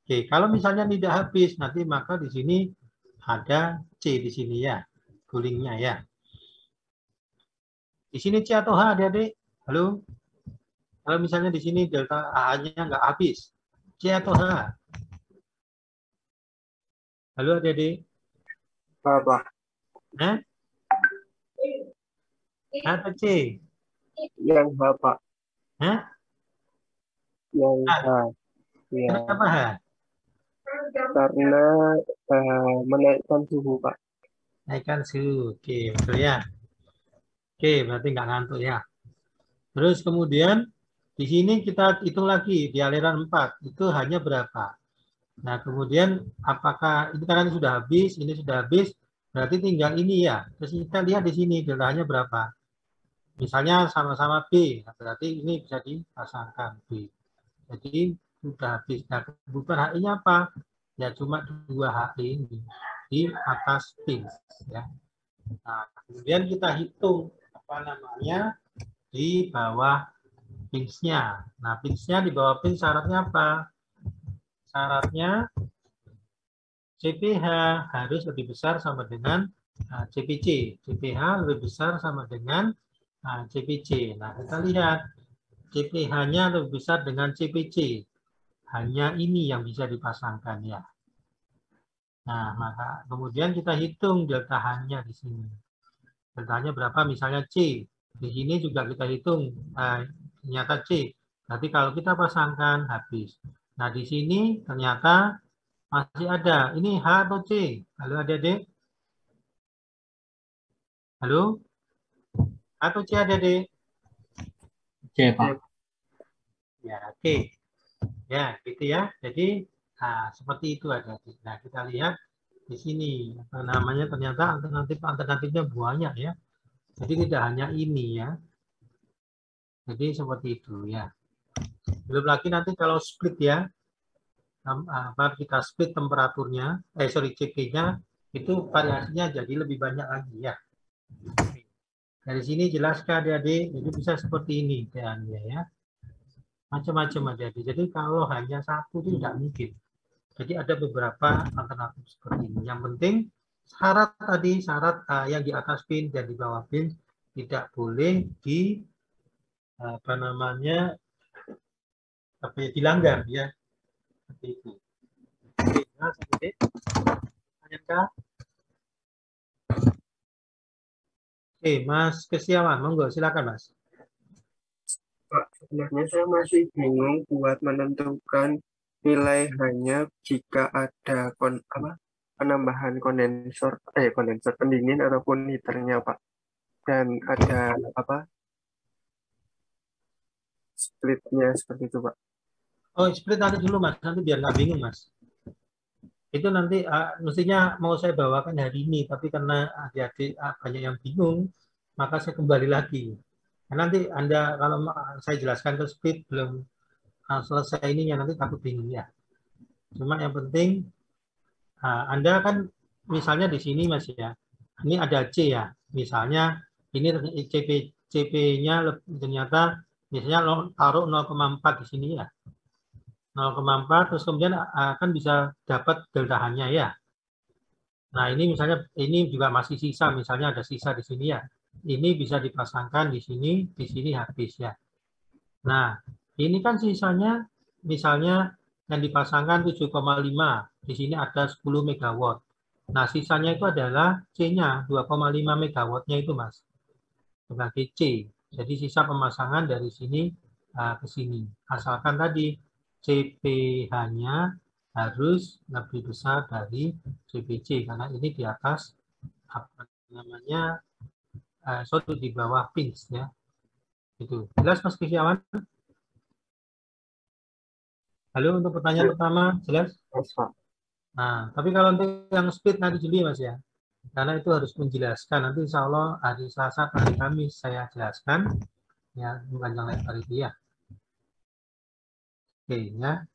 Oke, kalau misalnya tidak habis nanti maka di sini ada C di sini ya, gulingnya ya. Di sini C atau H adik-adik? Halo? Kalau misalnya di sini delta A-nya nggak habis, C atau H? Halo adik-adik? Apa? H atau C? Yang Bapak. Hah? Yang H. Ya. Kenapa H? Karena menaikkan suhu, Pak. Naikkan suhu. Oke, betul ya. Oke, berarti nggak ngantuk ya. Terus kemudian di sini kita hitung lagi di aliran 4 itu hanya berapa. Nah, kemudian apakah ini kan sudah habis, ini sudah habis, berarti tinggal ini ya. Terus kita lihat di sini deltanya berapa. Misalnya sama-sama B, nah, berarti ini bisa dipasangkan B. Jadi sudah habis. Nah, kebutuhan HI-nya apa? Ya cuma 2 HI ini di atas pin. Ya. Nah, kemudian kita hitung apa namanya di bawah pins-nya. Nah, pins-nya di bawah pin syaratnya apa? Syaratnya CPH harus lebih besar sama dengan CPC. CPH lebih besar sama dengan CPC. Nah, kita lihat CPH-nya lebih besar dengan CPC. Hanya ini yang bisa dipasangkan ya. Nah, maka kemudian kita hitung delta H-nya di sini. Deltanya berapa? Misalnya C. Di sini juga kita hitung ternyata C. Berarti kalau kita pasangkan habis. Nah, di sini ternyata masih ada. Ini H atau C? Halo adik-adik? Halo? H atau C adik-adik? C, Pak. Ya, oke. Ya, gitu ya. Jadi, seperti itu adik-adik. Nah, kita lihat di sini. Apa namanya? Ternyata alternatifnya banyak ya. Jadi tidak hanya ini ya. Jadi seperti itu ya. Belum lagi nanti kalau split ya. Kita split temperaturnya, CP-nya, itu variasinya jadi lebih banyak lagi ya. Dari sini jelas kah adik-adik? Jadi bisa seperti ini ya. Macam-macam adik-adik. Jadi kalau hanya satu itu tidak mungkin. Jadi ada beberapa alternatif seperti ini. Yang penting syarat tadi, syarat yang di atas pin dan di bawah pin tidak boleh dilanggar ya. Seperti itu. Oke, nah, Oke, Mas Kesiawan, monggo silakan Mas. Pak, sebenarnya saya masih bingung buat menentukan nilai hanya jika ada penambahan kondensor pendingin ataupun heaternya, Pak. Dan ada splitnya seperti itu, Pak. Oh, split nanti dulu Mas, nanti biar nggak bingung Mas. Itu nanti mestinya mau saya bawakan hari ini, tapi karena adik-adik banyak yang bingung, maka saya kembali lagi. Nah, nanti Anda kalau saya jelaskan ke split belum selesai ininya nanti takut bingung ya. Cuma yang penting Anda kan misalnya di sini Mas ya, ini ada C ya, misalnya ini CP-nya ternyata misalnya taruh 0,4 di sini ya. 0,4 terus kemudian akan bisa dapat delta H-nya ya. Nah, ini misalnya ini juga masih sisa, misalnya ada sisa di sini ya. Ini bisa dipasangkan di sini habis ya. Nah, ini kan sisanya misalnya yang dipasangkan 7,5, di sini ada 10 megawatt. Nah, sisanya itu adalah C-nya, 2,5 megawattnya itu Mas. Sebagai C. Jadi sisa pemasangan dari sini ke sini. Asalkan tadi CPH-nya harus lebih besar dari CPC karena ini di atas apa namanya di bawah pins ya. Itu jelas Mas Kristiawan? Halo, untuk pertanyaan pertama jelas? Nah, tapi kalau untuk yang speed nanti Juli Mas ya, karena itu harus menjelaskan. Nanti insya Allah hari Selasa, hari Kamis saya jelaskan ya panjang lebar itu ya. Oke ya.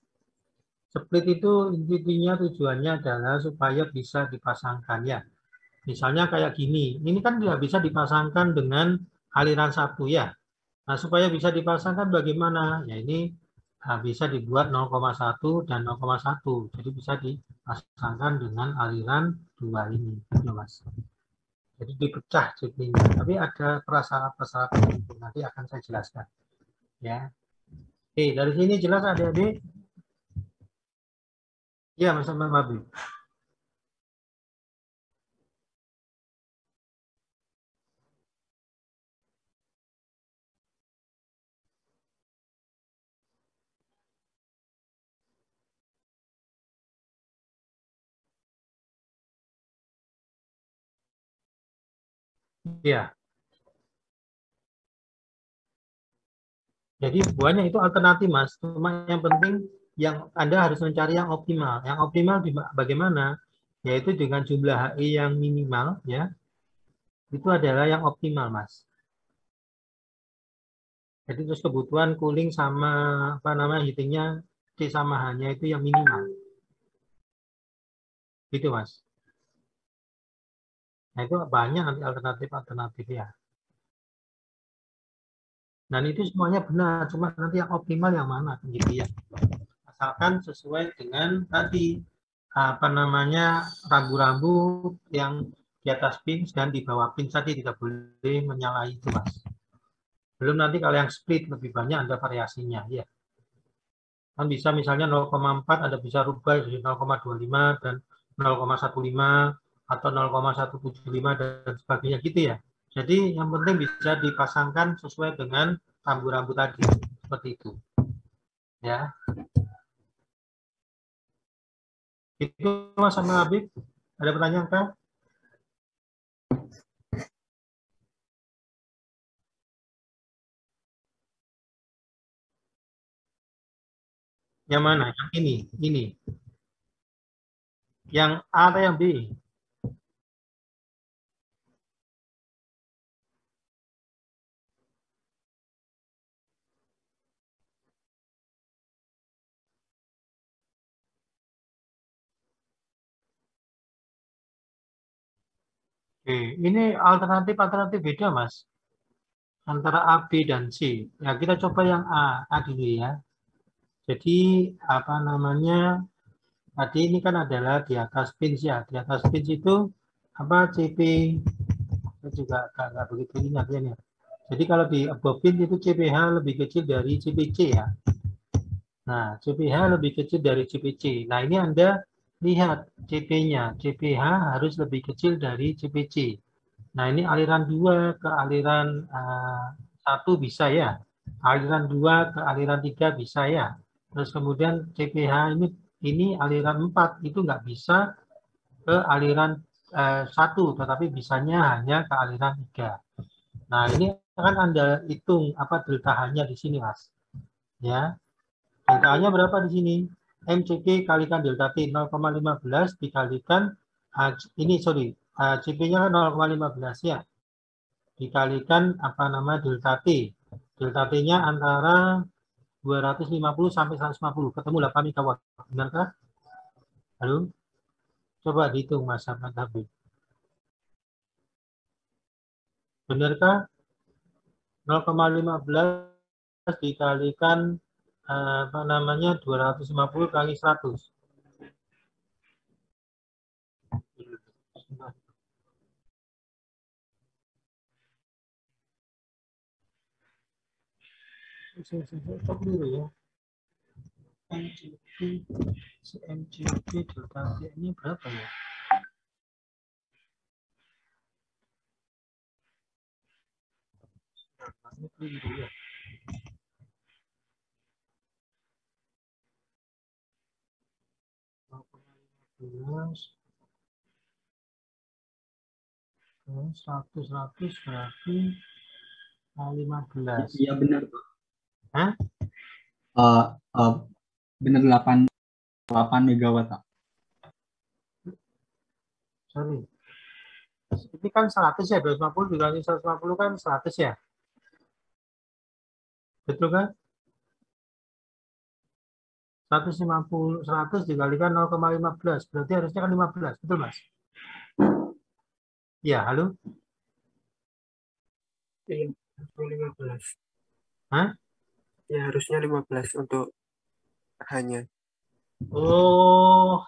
Split itu intinya tujuannya adalah supaya bisa dipasangkan ya. Misalnya kayak gini, ini kan tidak bisa dipasangkan dengan aliran satu ya. Nah, supaya bisa dipasangkan bagaimana? Ya ini bisa dibuat 0,1 dan 0,1. Jadi bisa dipasangkan dengan aliran 2 ini. Ya, Mas. Jadi dipecah jadinya. Tapi ada persyaratan itu nanti akan saya jelaskan. Ya. Oke, dari sini jelas adik-adik? Ya, Mas Mabi. Ya. Jadi banyak itu alternatif, Mas. Cuma yang penting yang Anda harus mencari yang optimal. Yang optimal bagaimana? Yaitu dengan jumlah HI yang minimal, ya. Itu adalah yang optimal, Mas. Jadi terus kebutuhan cooling sama apa namanya heatingnya C sama H-nya itu yang minimal. Gitu, Mas. Nah, itu banyak nanti alternatif-alternatif ya. Dan itu semuanya benar, cuma nanti yang optimal yang mana gitu ya. Asalkan sesuai dengan tadi apa namanya rambu-rambu yang di atas pins dan di bawah pins tadi tidak boleh menyalahi itu, Mas. Belum nanti kalau yang split lebih banyak ada variasinya ya. Kan bisa misalnya 0,4 Anda bisa rubah jadi 0,25 dan 0,15 atau 0,175 dan sebagainya gitu ya. Jadi yang penting bisa dipasangkan sesuai dengan rambu-rambu tadi seperti itu. Ya. Itu Mas sama Habib. Ada pertanyaan Kak? Yang mana? Yang ini, ini. Yang A atau yang B? Oke, ini alternatif beda, Mas. Antara A, B, dan C. Ya, kita coba yang A dulu ya. Jadi, apa namanya, tadi ini kan adalah di atas pins ya. Di atas pins itu, apa, CP, saya juga nggak begitu ingat ya. Jadi, kalau di above pins itu CPH lebih kecil dari CPC ya. Nah, CPH lebih kecil dari CPC. Nah, ini Anda lihat CP-nya. CPH harus lebih kecil dari CPC. Nah, ini aliran 2 ke aliran 1 bisa ya. Aliran 2 ke aliran 3 bisa ya. Terus kemudian CPH ini aliran 4 itu nggak bisa ke aliran 1, tetapi bisanya hanya ke aliran 3. Nah, ini akan Anda hitung apa delta H-nya di sini, Mas. Ya. Delta H-nya berapa di sini? MCP kalikan delta T 0,15 dikalikan CP-nya 0,15 ya. Dikalikan apa nama delta T. Delta T-nya antara 250 sampai 150. Ketemu 8 megawatt. Benarkah? Halo? Coba dihitung Mas Ahmad Habib. Benarkah? 0,15 dikalikan apa namanya 250 kali 100. Stop dulu ya. MCP delta T ini berapa ya? Ini keliru ya. Seratus berarti 15. Iya benar Pak. Hah? Benar 8 megawatt Pak. Sorry. Ini kan 100 ya, 250 dikali 150 kan 100 ya. Betul kan? 100 dikalikan 0,15 berarti harusnya kan 15, betul Mas? Ya, halo? Iya, 15. Hah? Ya, harusnya 15 untuk hanya. Oh,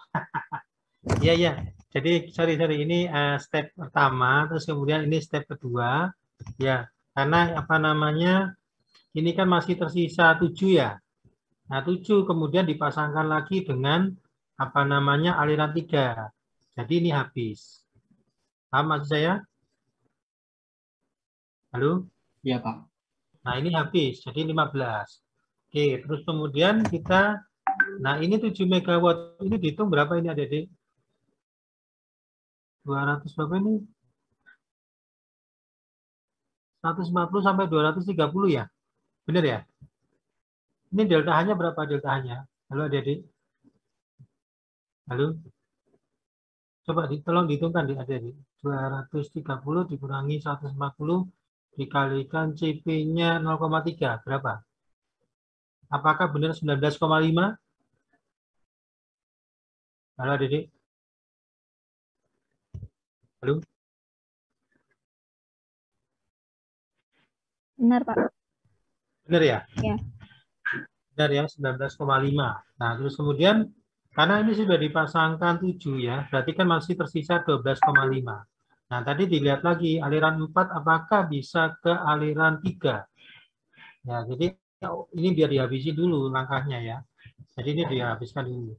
iya ya. Jadi sorry ini step pertama, terus kemudian ini step kedua, ya. Karena apa namanya? Ini kan masih tersisa 7 ya. Nah 7 kemudian dipasangkan lagi dengan apa namanya aliran 3. Jadi ini habis. Paham maksud saya? Halo? Iya Pak. Nah ini habis, jadi 15. Oke, terus kemudian kita, nah ini 7 megawatt, ini dihitung berapa ini adik-adik? 200 berapa ini? 150 sampai 230 ya? Benar ya? Ini delta H-nya berapa delta H-nya? Halo adik-adik? Halo? Coba tolong dihitungkan adik-adik. 230 dikurangi 140 dikalikan CP-nya 0,3. Berapa? Apakah benar 19,5? Halo adik-adik? Halo? Benar, Pak. Benar ya? Ya. Benar ya, 19,5. Nah, terus kemudian karena ini sudah dipasangkan 7 ya, berarti kan masih tersisa 12,5. Nah, tadi dilihat lagi aliran 4 apakah bisa ke aliran 3. Ya, jadi ini biar dihabisi dulu langkahnya ya. Jadi ini dihabiskan dulu.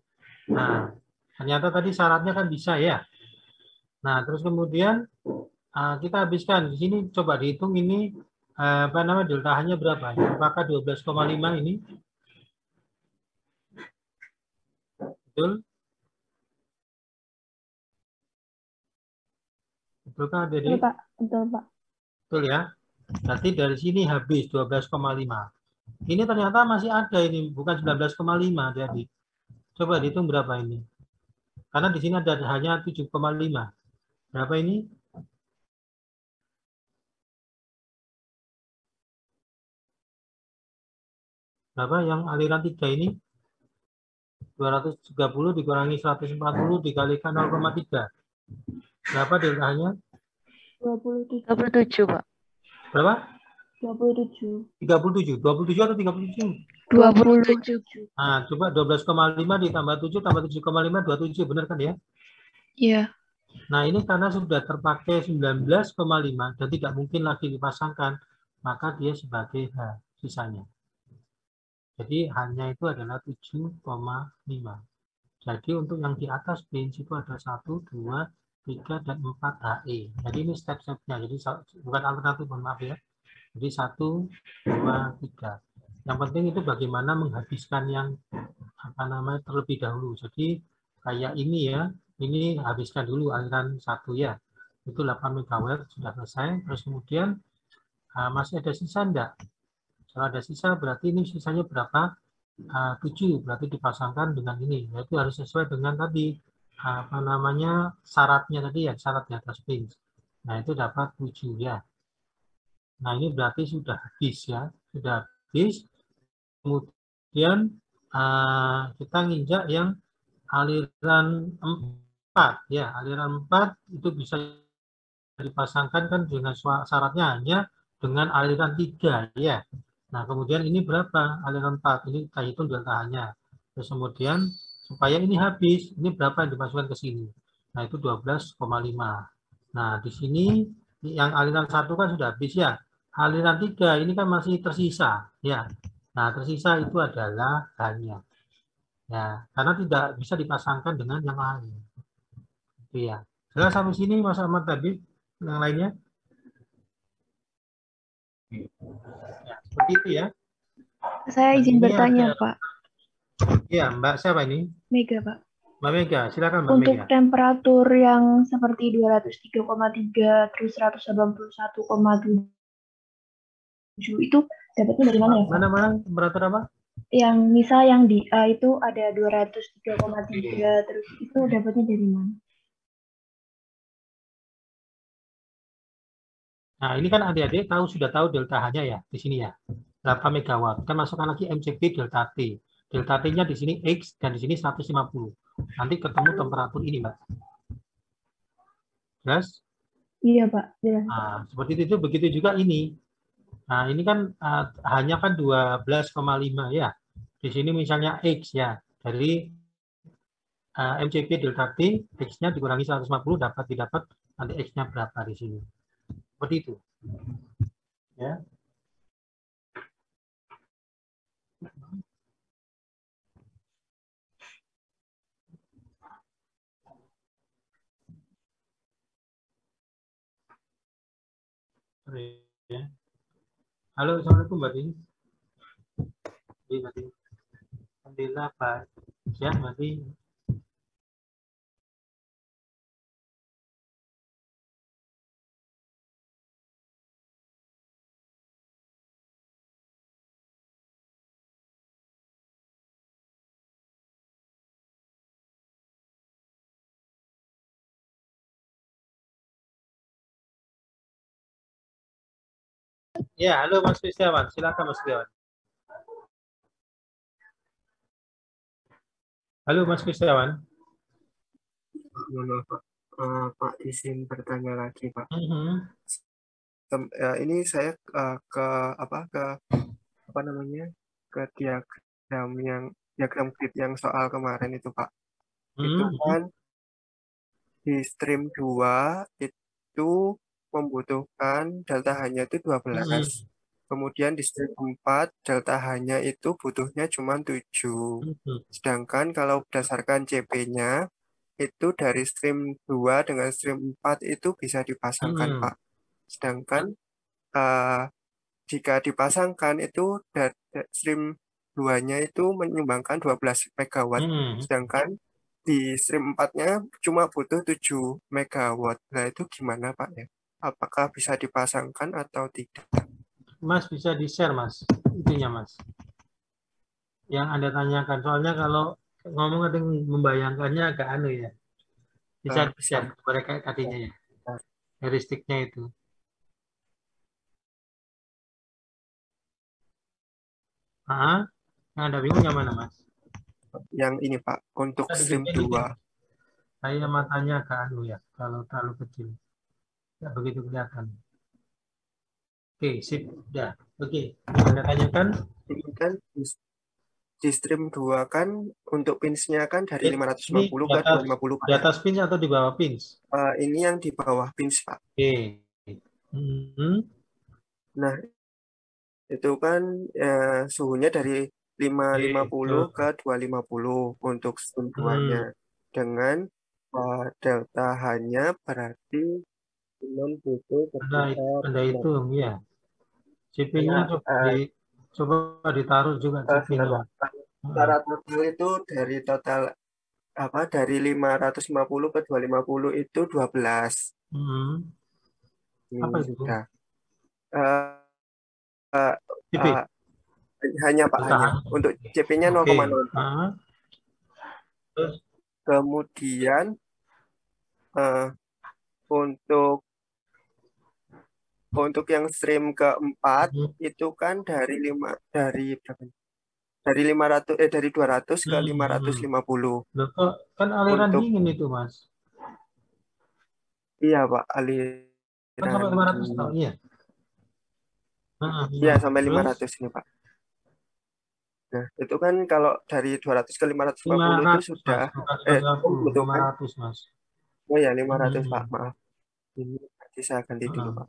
Nah, ternyata tadi syaratnya kan bisa ya. Nah, terus kemudian kita habiskan di sini, coba dihitung ini apa namanya delta H-nya berapa? Apakah 12,5 ini? Betul? Betul kan, Dede? Betul, Pak. Betul, Pak. Betul ya. Berarti dari sini habis 12,5. Ini ternyata masih ada ini, bukan 19,5 jadi. Coba dihitung berapa ini? Karena di sini ada hanya 7,5. Berapa ini? Berapa yang aliran 3 ini? 230 dikurangi 140 dikalikan 0,3. Berapa deltanya? 37, Pak. Berapa? 27. 37. 27 atau 37? 27. Nah, coba 12,5 ditambah 7 tambah 7,5 27, benar kan ya? Iya. Nah, ini karena sudah terpakai 19,5 dan tidak mungkin lagi dipasangkan, maka dia sebagai H sisanya. Jadi hanya itu adalah 7,5. Jadi untuk yang di atas range itu ada 1, 2, 3, dan 4 HE. Jadi ini step-stepnya. Jadi bukan alternatif, mohon maaf ya. Jadi 1, 2, 3. Yang penting itu bagaimana menghabiskan yang apa namanya terlebih dahulu. Jadi kayak ini ya, ini habiskan dulu aliran 1 ya. Itu 8 MW sudah selesai. Terus kemudian masih ada sisa enggak? Kalau ada sisa berarti ini sisanya berapa? 7 berarti dipasangkan dengan ini. Yaitu harus sesuai dengan tadi apa namanya syaratnya tadi ya, syarat di atas pins. Nah, itu dapat 7 ya. Nah, ini berarti sudah habis ya, sudah habis. Kemudian kita nginjak yang aliran 4 ya, aliran 4 itu bisa dipasangkan kan dengan syaratnya hanya dengan aliran 3 ya. Nah, kemudian ini berapa? Aliran 4 ini kita hitung delta-nya. Terus kemudian supaya ini habis, ini berapa yang dimasukkan ke sini? Nah, itu 12,5. Nah, di sini yang aliran 1 kan sudah habis ya. Aliran 3 ini kan masih tersisa ya. Nah, tersisa itu adalah hanya ya, karena tidak bisa dipasangkan dengan yang lain. Itu ya. Jelas sampai sini Mas Ahmad tadi yang lainnya? Ya, seperti itu ya. Saya Dan izin ini bertanya, ada, Pak. ya, Mbak siapa ini? Mega, Pak. Mbak Mega, silakan Mbak Untuk Mega. temperatur yang seperti 203,3 terus 181,7 itu dapatnya dari mana ya, Pak? Mana temperatur apa? Yang misal yang di A itu ada 203,3 terus itu dapatnya dari mana? Nah, ini kan adik-adik sudah tahu delta H-nya ya di sini ya. Berapa megawatt? Kita masukkan lagi MCP delta T. Delta T-nya di sini X dan di sini 150. Nanti ketemu temperatur ini, Mbak. Jelas? Iya, Pak. Jelas. Nah, seperti itu begitu juga ini. Nah, ini kan hanya kan 12,5 ya. Di sini misalnya X ya. Dari MCP delta T, X-nya dikurangi 150 didapat nanti X-nya berapa di sini. Seperti itu. Ya. Halo, Assalamualaikum Mbak Dini. Alhamdulillah Pak. Ya, Mbak Dini. Ya, halo Mas Kristiawan. Silakan Mas Kristiawan. Halo Mas Kristiawan. Mohon maaf, Pak. Pak izin bertanya lagi, Pak. Ini saya ke apa namanya, ke diagram grid yang soal kemarin itu, Pak. Itu kan di stream 2 itu membutuhkan delta H-nya itu 12. Kemudian di stream 4 delta H-nya itu butuhnya cuma 7. Sedangkan kalau berdasarkan CP-nya itu dari stream 2 dengan stream 4 itu bisa dipasangkan, Pak. Sedangkan jika dipasangkan itu dari stream 2-nya itu menyumbangkan 12 megawatt. Sedangkan di stream 4-nya cuma butuh 7 megawatt. Nah, itu gimana, Pak ya? Apakah bisa dipasangkan atau tidak? Mas bisa di-share, Mas. Itunya, Mas. Yang Anda tanyakan. Soalnya kalau ngomong ada yang membayangkannya agak aneh ya. Bisa di-share kepada tadinya ya. Heuristiknya itu. Yang Anda bingung yang mana, Mas? Yang ini, Pak, untuk stream 2. Saya matanya agak anu ya, kalau terlalu kecil. Tidak begitu kelihatan. Oke, sip. Udah. Oke. Anda tanyakan? Ini kan di stream 2 kan untuk pins-nya kan dari 550 ke 250. Di atas pins atau di bawah pins? Ini yang di bawah pins, Pak. Oke. Nah, itu kan suhunya dari 550 ke 250 untuk stream 2-nya. Dengan delta H-nya berarti cuma butuh Anda hitung ya. CP-nya coba ditaruh juga CP-nya. Secara total itu dari total dari 550 ke 250 itu 12. Apa itu? Sudah. Hanya Pak, hanya. Untuk CP-nya 0,0. Kemudian untuk yang stream keempat itu kan dari 200 ke 550. Loh, kok kan aliran dingin itu, Mas? Iya, Pak, aliran. Kan sampai 500 tahun, iya. Iya, sampai 500 ini, Pak. Nah, itu kan kalau dari 200 ke 550 itu sudah 500, Mas. Oh ya, 500, Pak, maaf. Ini nanti saya ganti dulu, Pak.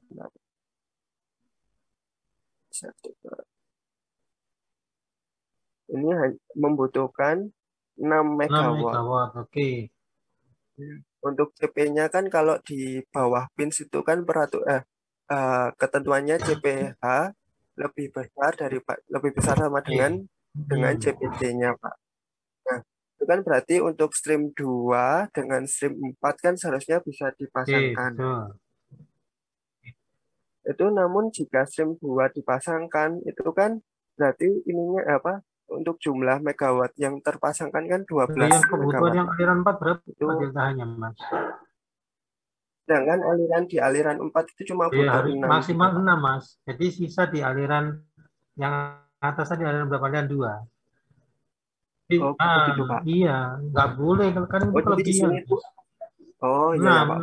Ini membutuhkan 6 megawatt. Oke. Untuk CP-nya kan kalau di bawah pins itu kan ketentuannya CPH lebih besar sama dengan CPT-nya, Pak. Nah, itu kan berarti untuk stream 2 dengan stream 4 kan seharusnya bisa dipasangkan. Itu namun jika stream 2 dipasangkan itu kan berarti ininya untuk jumlah megawatt yang terpasangkan kan 12 yang kebutuhan megawatt. Yang aliran 4 berapa itu deltanya, Mas? Sedangkan di aliran 4 itu cuma butuh 6. Maksimal 6, Mas. Jadi sisa di aliran yang atas tadi aliran berapa? Aliran 2. Begitu, Pak. Iya, nggak boleh kan itu kelebihan. Iya, Pak.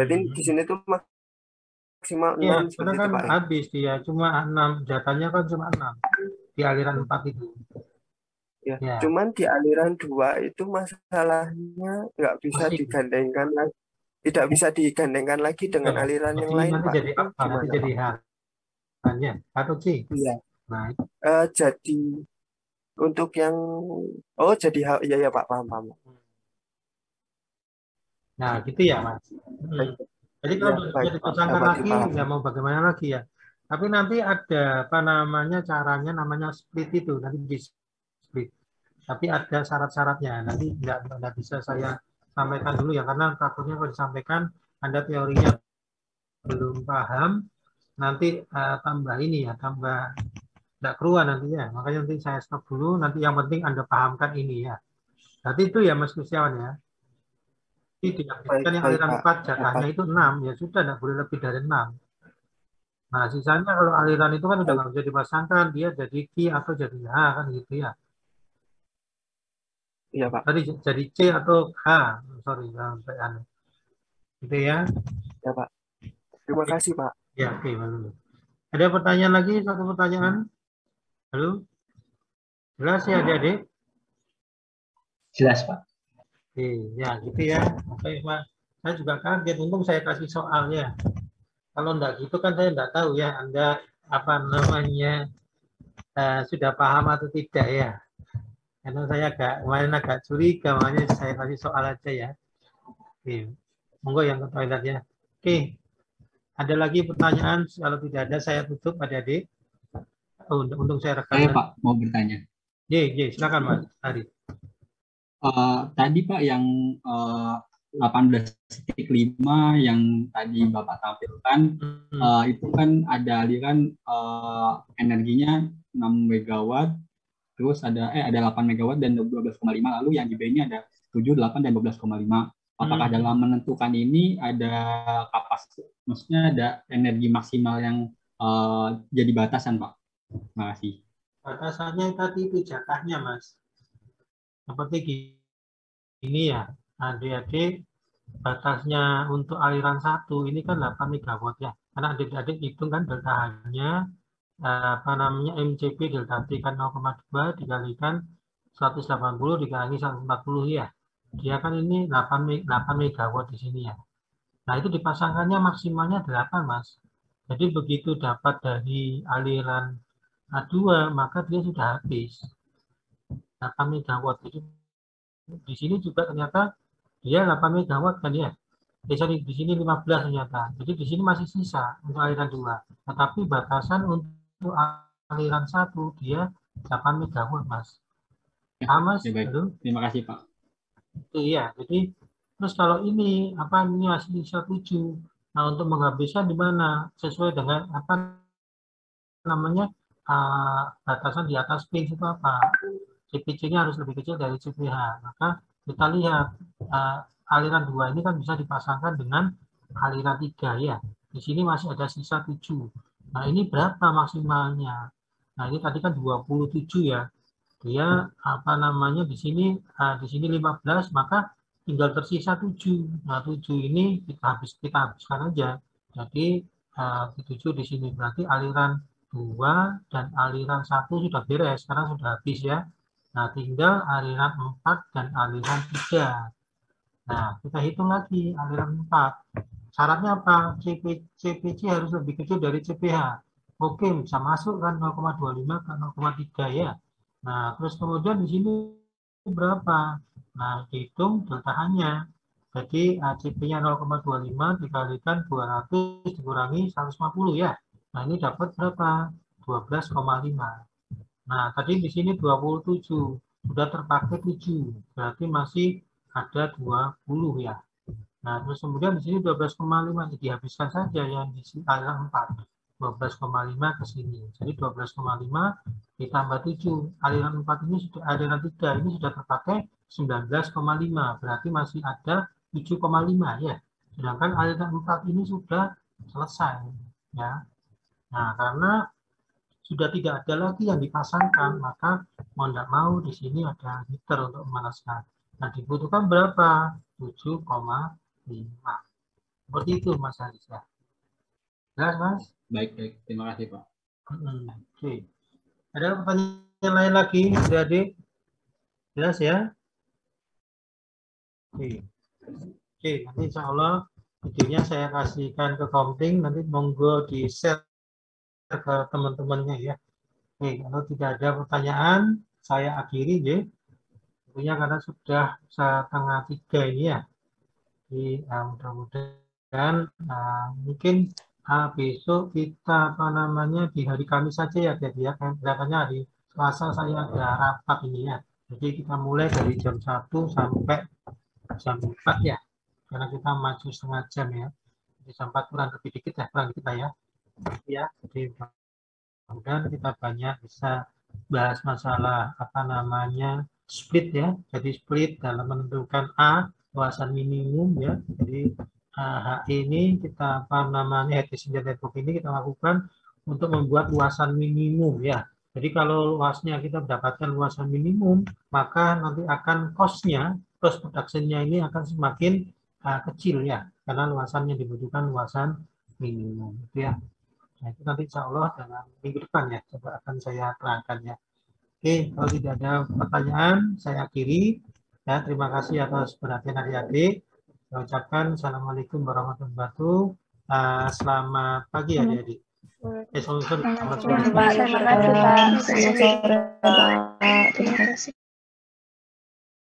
Jadi di sini tuh maksimal 6 karena kan Pak, habis dia cuma 6, jatahnya kan cuma 6 di aliran 4 itu. Ya. Cuman di aliran 2 itu masalahnya nggak bisa digandengkan lagi. Tidak bisa digandengkan lagi dengan aliran yang lain, nanti Pak. Jadi apa? Nanti jadi hanya atau C? Iya. Nah, jadi untuk yang jadi ya Pak, paham. Nah, gitu ya, Mas. Jadi kalau sudah dipasangkan lagi, ya mau bagaimana lagi ya. Tapi nanti ada caranya namanya split itu, nanti di split. Tapi ada syarat-syaratnya. Nanti nggak bisa saya sampaikan dulu ya, karena takutnya kalau disampaikan Anda teorinya belum paham, nanti tambah nggak keruan nantinya. Makanya nanti saya stop dulu. Nanti yang penting Anda pahamkan ini ya. Berarti itu ya, Mas Kursiawan ya. Jadi kan yang aliran 4 jatahnya itu 6, ya sudah, tidak boleh lebih dari 6. Nah, sisanya kalau aliran itu kan udah nggak bisa dipasangkan, dia jadi Q atau jadi H kan gitu ya. Iya, Pak. Tadi jadi C atau H, sorry, sampai aneh. Gitu ya. Ya, Pak. Terima kasih, Pak. Ya, oke, bagus. Ada pertanyaan lagi? Satu pertanyaan? Halo? Jelas ya adik-adik? Jelas, Pak. Oke, ya gitu ya. Oke, Pak. Saya juga kaget, untung saya kasih soalnya. Kalau enggak gitu kan saya enggak tahu ya, Anda apa namanya sudah paham atau tidak ya. Karena saya agak curiga, makanya saya kasih soal aja ya. Oke, monggo yang ke toilet ya. Oke, ada lagi pertanyaan? Kalau tidak ada, saya tutup adik-adik. Oh, untung saya rekam. Saya, Pak, mau bertanya. Silakan Mas Ari. Tadi Pak yang 18.5 yang tadi Bapak tampilkan, itu kan ada aliran energinya 6 megawatt, terus ada 8 megawatt dan 12,5, lalu yang di B-nya ada 7, 8, dan 12,5. Apakah dalam menentukan ini ada kapasitas, maksudnya ada energi maksimal yang jadi batasan, Pak? Terima kasih. Batasannya tadi itu jatahnya, Mas. Seperti gini ya, adik-adik, batasnya untuk aliran 1 ini kan 8 megawatt ya. Karena adik-adik hitung kan delta-nya apa namanya MCP delta T kan 0,2 dikalikan 180 dikali 140 ya. Dia kan ini 8 megawatt di sini ya. Nah, itu dipasangkannya maksimalnya 8, Mas. Jadi begitu dapat dari aliran A2, maka dia sudah habis 8 megawatt. Jadi di sini juga ternyata dia 8 megawatt kan ya. Sorry, di sini 15 ternyata. Jadi di sini masih sisa untuk aliran 2. Tetapi batasan untuk aliran 1 dia 8 megawatt, Mas. Ya, Mas. ya, baik. Terima kasih, Pak. Itu ya. Jadi terus kalau ini masih sisa 7. Nah, untuk menghabiskan di mana sesuai dengan apa namanya batasan di atas PIN itu apa? CPC-nya harus lebih kecil dari CPH. Maka kita lihat aliran 2 ini kan bisa dipasangkan dengan aliran 3 ya. Di sini masih ada sisa 7. Nah, ini berapa maksimalnya? Nah, ini tadi kan 27 ya. Dia apa namanya di sini 15, maka tinggal tersisa 7. Nah, 7 ini kita habiskan aja. Jadi 7 di sini berarti aliran 2 dan aliran 1 sudah beres, sekarang sudah habis ya. Nah, tinggal aliran 4 dan aliran 3. Nah, kita hitung lagi aliran 4. Syaratnya apa? CPC harus lebih kecil dari CPH. Oke, bisa masuk kan 0,25 ke 0,3 ya. Nah, terus kemudian di sini berapa? Nah, hitung delta-nya. Jadi CP-nya 0,25 dikalikan 200 dikurangi 150 ya. Nah, ini dapat berapa? 12,5. Nah, tadi di sini 27. Sudah terpakai 7. Berarti masih ada 20 ya. Nah, terus kemudian di sini 12,5 dihabiskan saja yang di aliran 4. 12,5 ke sini. Jadi 12,5 ditambah 7. Aliran 4 ini sudah aliran 3 ini sudah terpakai 19,5. Berarti masih ada 7,5 ya. Sedangkan aliran 4 ini sudah selesai ya. Nah, karena sudah tidak ada lagi yang dipasangkan, maka mau tidak mau di sini ada heater untuk memanaskan. Nah, dibutuhkan berapa? 7,5. Seperti itu, Mas Haris ya. Jelas, Mas? Baik. Terima kasih, Pak. Oke. Ada pertanyaan lain lagi, adik-adik? Jelas ya? Oke, nanti insya Allah videonya saya kasihkan ke Komting, nanti monggo di-share ke teman-temannya ya. Oke, kalau tidak ada pertanyaan, saya akhiri ya. Tentunya karena sudah 2:30 ini ya. Jadi mudah-mudahan mungkin besok kita di hari Kamis saja ya, jadi ya kelihatannya hari Selasa saya ada rapat ini ya. Jadi kita mulai dari jam 1 sampai jam 4 ya, karena kita maju setengah jam ya. Jadi jam 4 kurang lebih dikit ya, kurang kita ya. Jadi kemudian kita banyak bisa bahas masalah split ya. Jadi split dalam menentukan A, luasan minimum ya. Jadi HI ini kita apa namanya Head Messenger Network ini kita lakukan untuk membuat luasan minimum ya. Jadi kalau luasnya kita mendapatkan luasan minimum, maka nanti akan cost-nya, cost production-nya ini akan semakin kecil ya, karena luasan yang dibutuhkan luasan minimum ya. Nah, itu nanti insya Allah dalam minggu depan ya, coba akan saya terangkan ya. Oke, kalau tidak ada pertanyaan, saya akhiri. Ya, terima kasih atas perhatian adik-adik. Saya ucapkan Assalamualaikum warahmatullahi wabarakatuh. Selamat pagi adik-adik. Selamat sore. Terima kasih, Pak. Selamat sore, Pak. Terima kasih.